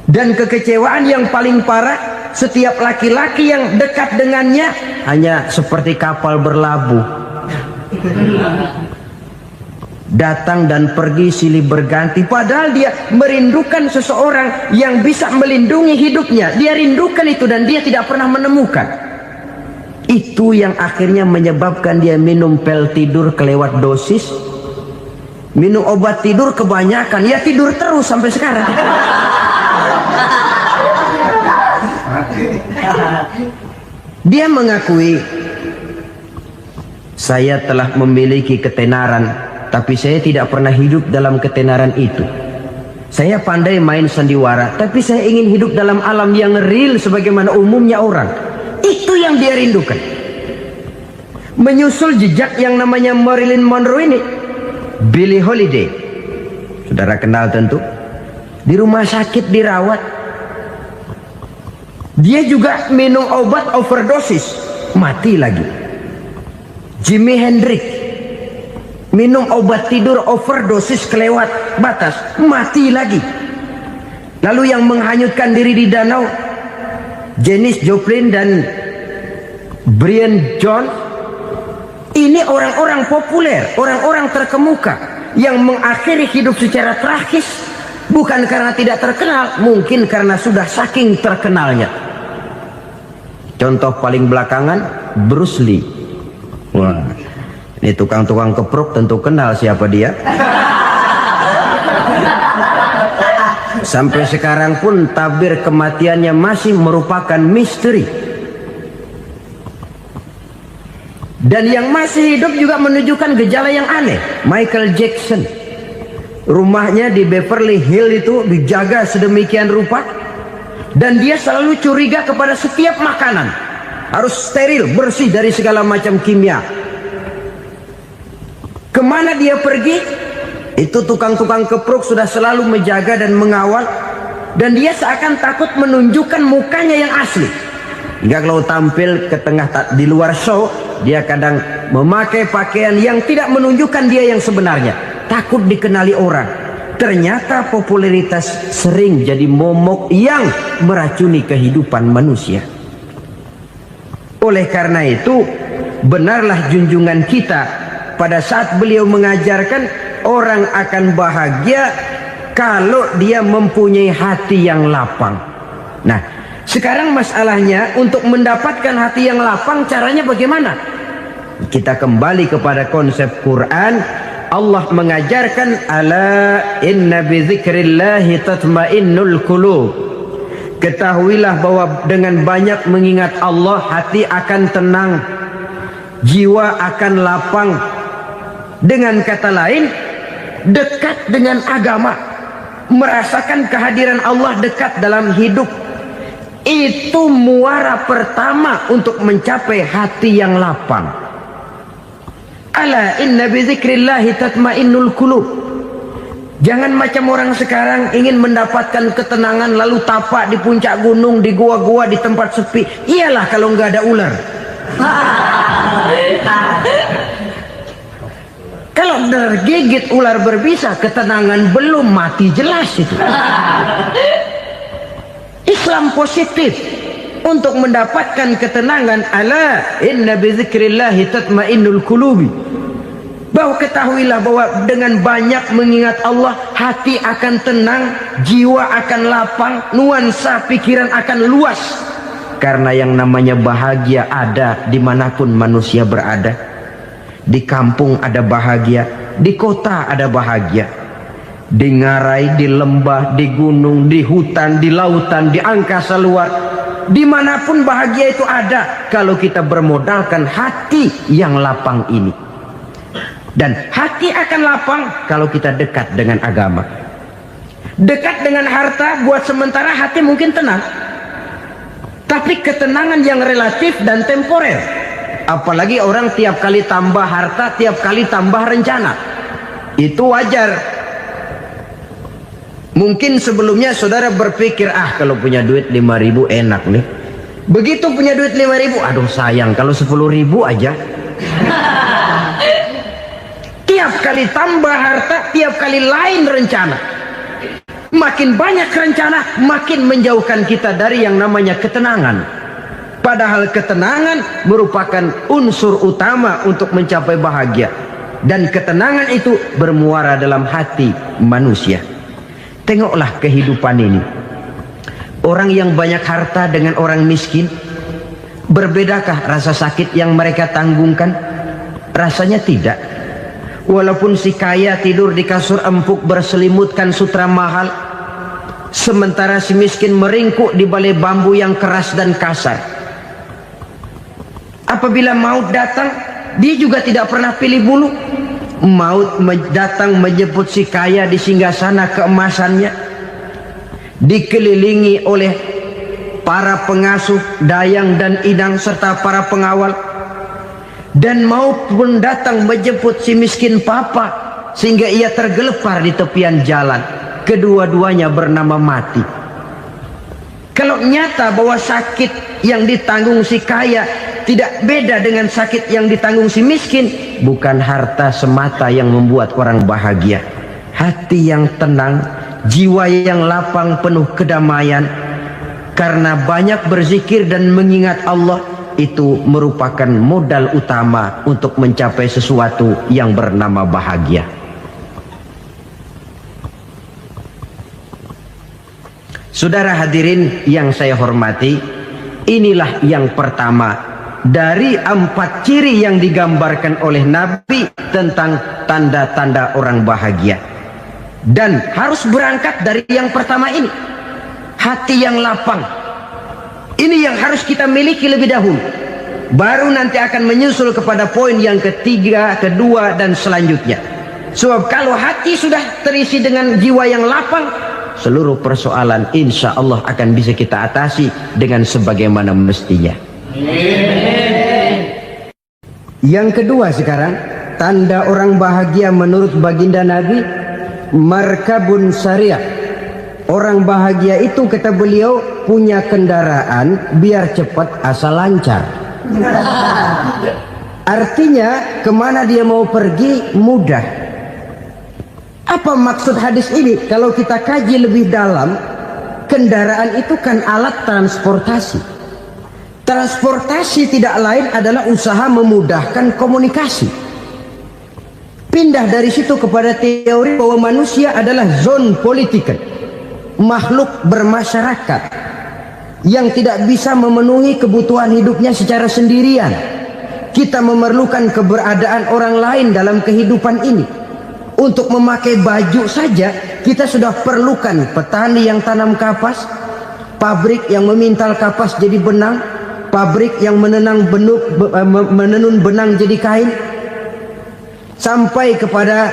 Dan kekecewaan yang paling parah, setiap laki-laki yang dekat dengannya hanya seperti kapal berlabuh, datang dan pergi silih berganti. Padahal dia merindukan seseorang yang bisa melindungi hidupnya. Dia rindukan itu dan dia tidak pernah menemukan. Itu yang akhirnya menyebabkan dia minum pil tidur kelewat dosis, minum obat tidur kebanyakan, ya tidur terus sampai sekarang. Dia mengakui, saya telah memiliki ketenaran, tapi saya tidak pernah hidup dalam ketenaran itu. Saya pandai main sandiwara, tapi saya ingin hidup dalam alam yang real sebagaimana umumnya orang. Itu yang dia rindukan. Menyusul jejak yang namanya Marilyn Monroe ini, Billie Holiday, saudara kenal tentu, di rumah sakit dirawat. Dia juga minum obat overdosis, mati lagi. Jimi Hendrix minum obat tidur overdosis kelewat batas, mati lagi. Lalu yang menghanyutkan diri di danau, Janis Joplin dan Brian Jones. Ini orang-orang populer, orang-orang terkemuka yang mengakhiri hidup secara tragis, bukan karena tidak terkenal, mungkin karena sudah saking terkenalnya. Contoh paling belakangan, Bruce Lee. Wah, ini tukang-tukang keprok tentu kenal siapa dia. Sampai sekarang pun tabir kematiannya masih merupakan misteri. Dan yang masih hidup juga menunjukkan gejala yang aneh. Michael Jackson, rumahnya di Beverly Hills itu dijaga sedemikian rupa, dan dia selalu curiga kepada setiap makanan harus steril, bersih dari segala macam kimia. Kemana dia pergi, itu tukang-tukang keprok sudah selalu menjaga dan mengawal, dan dia seakan takut menunjukkan mukanya yang asli. Hingga kalau tampil ke tengah di luar show, dia kadang memakai pakaian yang tidak menunjukkan dia yang sebenarnya, takut dikenali orang. Ternyata popularitas sering jadi momok yang meracuni kehidupan manusia. Oleh karena itu, benarlah junjungan kita pada saat beliau mengajarkan orang akan bahagia kalau dia mempunyai hati yang lapang. Nah, sekarang masalahnya untuk mendapatkan hati yang lapang, caranya bagaimana? Kita kembali kepada konsep Quran. Allah mengajarkan, ala inna bi dzikrillahi tatmainnul qulub. Ketahuilah bahwa dengan banyak mengingat Allah, hati akan tenang, jiwa akan lapang. Dengan kata lain, dekat dengan agama, merasakan kehadiran Allah dekat dalam hidup, itu muara pertama untuk mencapai hati yang lapang. Ala inna bi dzikrillahi tatmainnul qulub. Jangan macam orang sekarang ingin mendapatkan ketenangan lalu tapak di puncak gunung, di gua-gua, di tempat sepi. Iyalah kalau nggak ada ular. Kalau tergigit ular berbisa, ketenangan belum, mati jelas itu. Islam positif untuk mendapatkan ketenangan. Ala inna bi dzikrillahi tatmainnul qulubi. Bahwa ketahuilah bahwa dengan banyak mengingat Allah, hati akan tenang, jiwa akan lapang, nuansa pikiran akan luas. Karena yang namanya bahagia ada dimanapun manusia berada. Di kampung ada bahagia, di kota ada bahagia, di ngarai, di lembah, di gunung, di hutan, di lautan, di angkasa luar, dimanapun bahagia itu ada kalau kita bermodalkan hati yang lapang ini. Dan hati akan lapang kalau kita dekat dengan agama. Dekat dengan harta buat sementara hati mungkin tenang, tapi ketenangan yang relatif dan temporer. Apalagi orang tiap kali tambah harta, tiap kali tambah rencana. Itu wajar. Mungkin sebelumnya saudara berpikir, kalau punya duit 5.000 enak nih. Begitu punya duit 5.000, aduh sayang kalau 10.000 aja. Tiap kali tambah harta, tiap kali lain rencana. Makin banyak rencana, makin menjauhkan kita dari yang namanya ketenangan. Padahal ketenangan merupakan unsur utama untuk mencapai bahagia. Dan ketenangan itu bermuara dalam hati manusia. Tengoklah kehidupan ini. Orang yang banyak harta dengan orang miskin, berbedakah rasa sakit yang mereka tanggungkan? Rasanya tidak. Walaupun si kaya tidur di kasur empuk berselimutkan sutra mahal, sementara si miskin meringkuk di balai bambu yang keras dan kasar. Apabila maut datang, dia juga tidak pernah pilih bulu. Maut datang menjemput si kaya di singgasana keemasannya, dikelilingi oleh para pengasuh, dayang dan idang serta para pengawal. Dan maut pun datang menjemput si miskin papa, sehingga ia tergelepar di tepian jalan. Kedua-duanya bernama mati. Kalau nyata bahwa sakit yang ditanggung si kaya tidak beda dengan sakit yang ditanggung si miskin, bukan harta semata yang membuat orang bahagia. Hati yang tenang, jiwa yang lapang penuh kedamaian. Karena banyak berzikir dan mengingat Allah, itu merupakan modal utama untuk mencapai sesuatu yang bernama bahagia. Saudara hadirin yang saya hormati, inilah yang pertama dari 4 ciri yang digambarkan oleh Nabi tentang tanda-tanda orang bahagia. Dan harus berangkat dari yang pertama ini, hati yang lapang. Ini yang harus kita miliki lebih dahulu. Baru nanti akan menyusul kepada poin yang ketiga, kedua, dan selanjutnya. Sebab kalau hati sudah terisi dengan jiwa yang lapang, seluruh persoalan insya Allah akan bisa kita atasi dengan sebagaimana mestinya. Yang kedua sekarang, tanda orang bahagia menurut baginda Nabi, markabun syariah. Orang bahagia itu, kata beliau, punya kendaraan biar cepat asal lancar. Artinya kemana dia mau pergi mudah. Apa maksud hadis ini? Kalau kita kaji lebih dalam, kendaraan itu kan alat transportasi. Transportasi tidak lain adalah usaha memudahkan komunikasi. Pindah dari situ kepada teori bahwa manusia adalah zon political, makhluk bermasyarakat yang tidak bisa memenuhi kebutuhan hidupnya secara sendirian. Kita memerlukan keberadaan orang lain dalam kehidupan ini. Untuk memakai baju saja kita sudah perlukan petani yang tanam kapas, pabrik yang memintal kapas jadi benang, pabrik yang menenun benang jadi kain, sampai kepada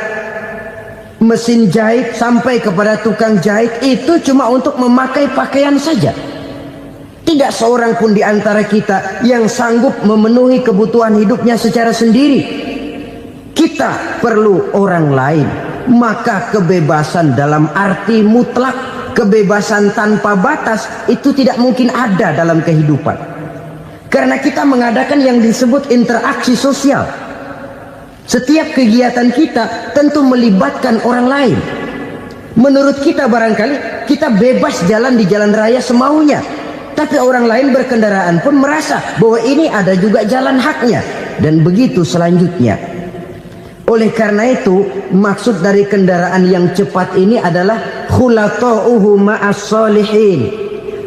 mesin jahit, sampai kepada tukang jahit. Itu cuma untuk memakai pakaian saja. Tidak seorang pun di antara kita yang sanggup memenuhi kebutuhan hidupnya secara sendiri. Kita perlu orang lain. Maka kebebasan dalam arti mutlak, kebebasan tanpa batas, itu tidak mungkin ada dalam kehidupan. Karena kita mengadakan yang disebut interaksi sosial. Setiap kegiatan kita tentu melibatkan orang lain. Menurut kita barangkali kita bebas jalan di jalan raya semaunya, tapi orang lain berkendaraan pun merasa bahwa ini ada juga jalan haknya, dan begitu selanjutnya. Oleh karena itu, maksud dari kendaraan yang cepat ini adalah khulata'uhu ma'as solihin.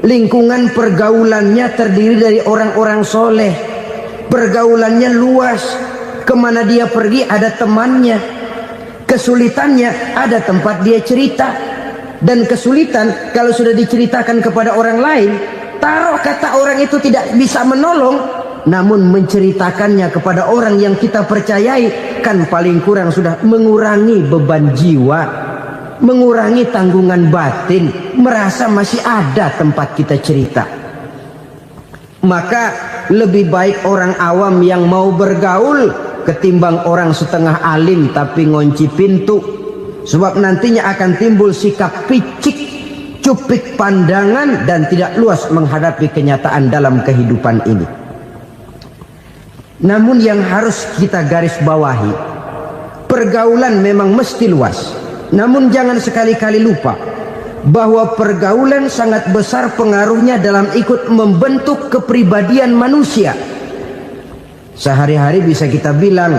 Lingkungan pergaulannya terdiri dari orang-orang soleh. Pergaulannya luas. Kemana dia pergi ada temannya. Kesulitannya ada tempat dia cerita. Dan kesulitan kalau sudah diceritakan kepada orang lain, taruh kata orang itu tidak bisa menolong, namun menceritakannya kepada orang yang kita percayai, kan paling kurang sudah mengurangi beban jiwa, mengurangi tanggungan batin, merasa masih ada tempat kita cerita. Maka lebih baik orang awam yang mau bergaul ketimbang orang setengah alim tapi ngunci pintu. Sebab nantinya akan timbul sikap picik, cupik pandangan, dan tidak luas menghadapi kenyataan dalam kehidupan ini. Namun yang harus kita garis bawahi, pergaulan memang mesti luas. Namun jangan sekali-kali lupa bahwa pergaulan sangat besar pengaruhnya dalam ikut membentuk kepribadian manusia. Sehari-hari bisa kita bilang,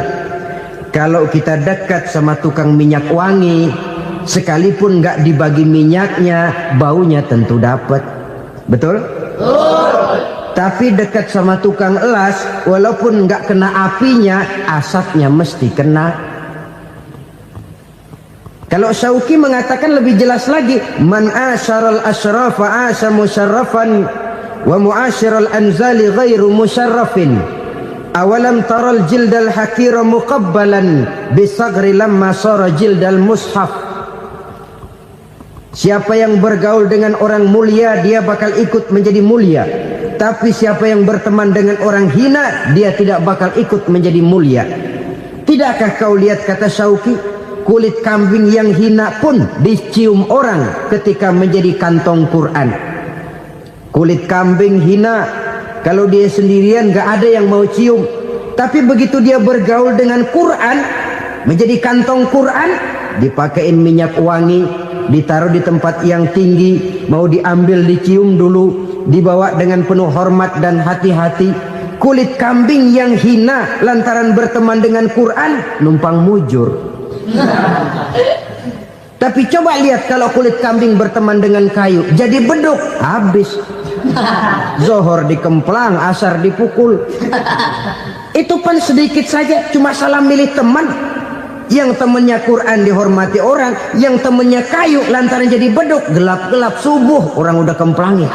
kalau kita dekat sama tukang minyak wangi, sekalipun nggak dibagi minyaknya, baunya tentu dapat. Betul? Tapi dekat sama tukang elas, walaupun nggak kena apinya, asapnya mesti kena. Kalau Syauqi mengatakan lebih jelas lagi, man asyaral asrafa asa musyarrafan wa muasyiral anzali ghairu musyarrafin. Awalam taral jildal hakira muqabbalan bisagri lamma sara jildal mushaf. Siapa yang bergaul dengan orang mulia, dia bakal ikut menjadi mulia. Tapi siapa yang berteman dengan orang hina, dia tidak bakal ikut menjadi mulia. Tidakkah kau lihat, kata Syauqi, kulit kambing yang hina pun dicium orang ketika menjadi kantong Quran. Kulit kambing hina, kalau dia sendirian gak ada yang mau cium. Tapi begitu dia bergaul dengan Quran, menjadi kantong Quran, dipakein minyak wangi, ditaruh di tempat yang tinggi, mau diambil dicium dulu, dibawa dengan penuh hormat dan hati-hati. Kulit kambing yang hina lantaran berteman dengan Quran, numpang mujur. Tapi coba lihat kalau kulit kambing berteman dengan kayu, jadi beduk, habis. Zohor dikemplang, asar dipukul. Itu pun sedikit saja, cuma salah milih teman. Yang temannya Quran dihormati orang, yang temannya kayu lantaran jadi beduk, gelap-gelap subuh orang udah kemplangi.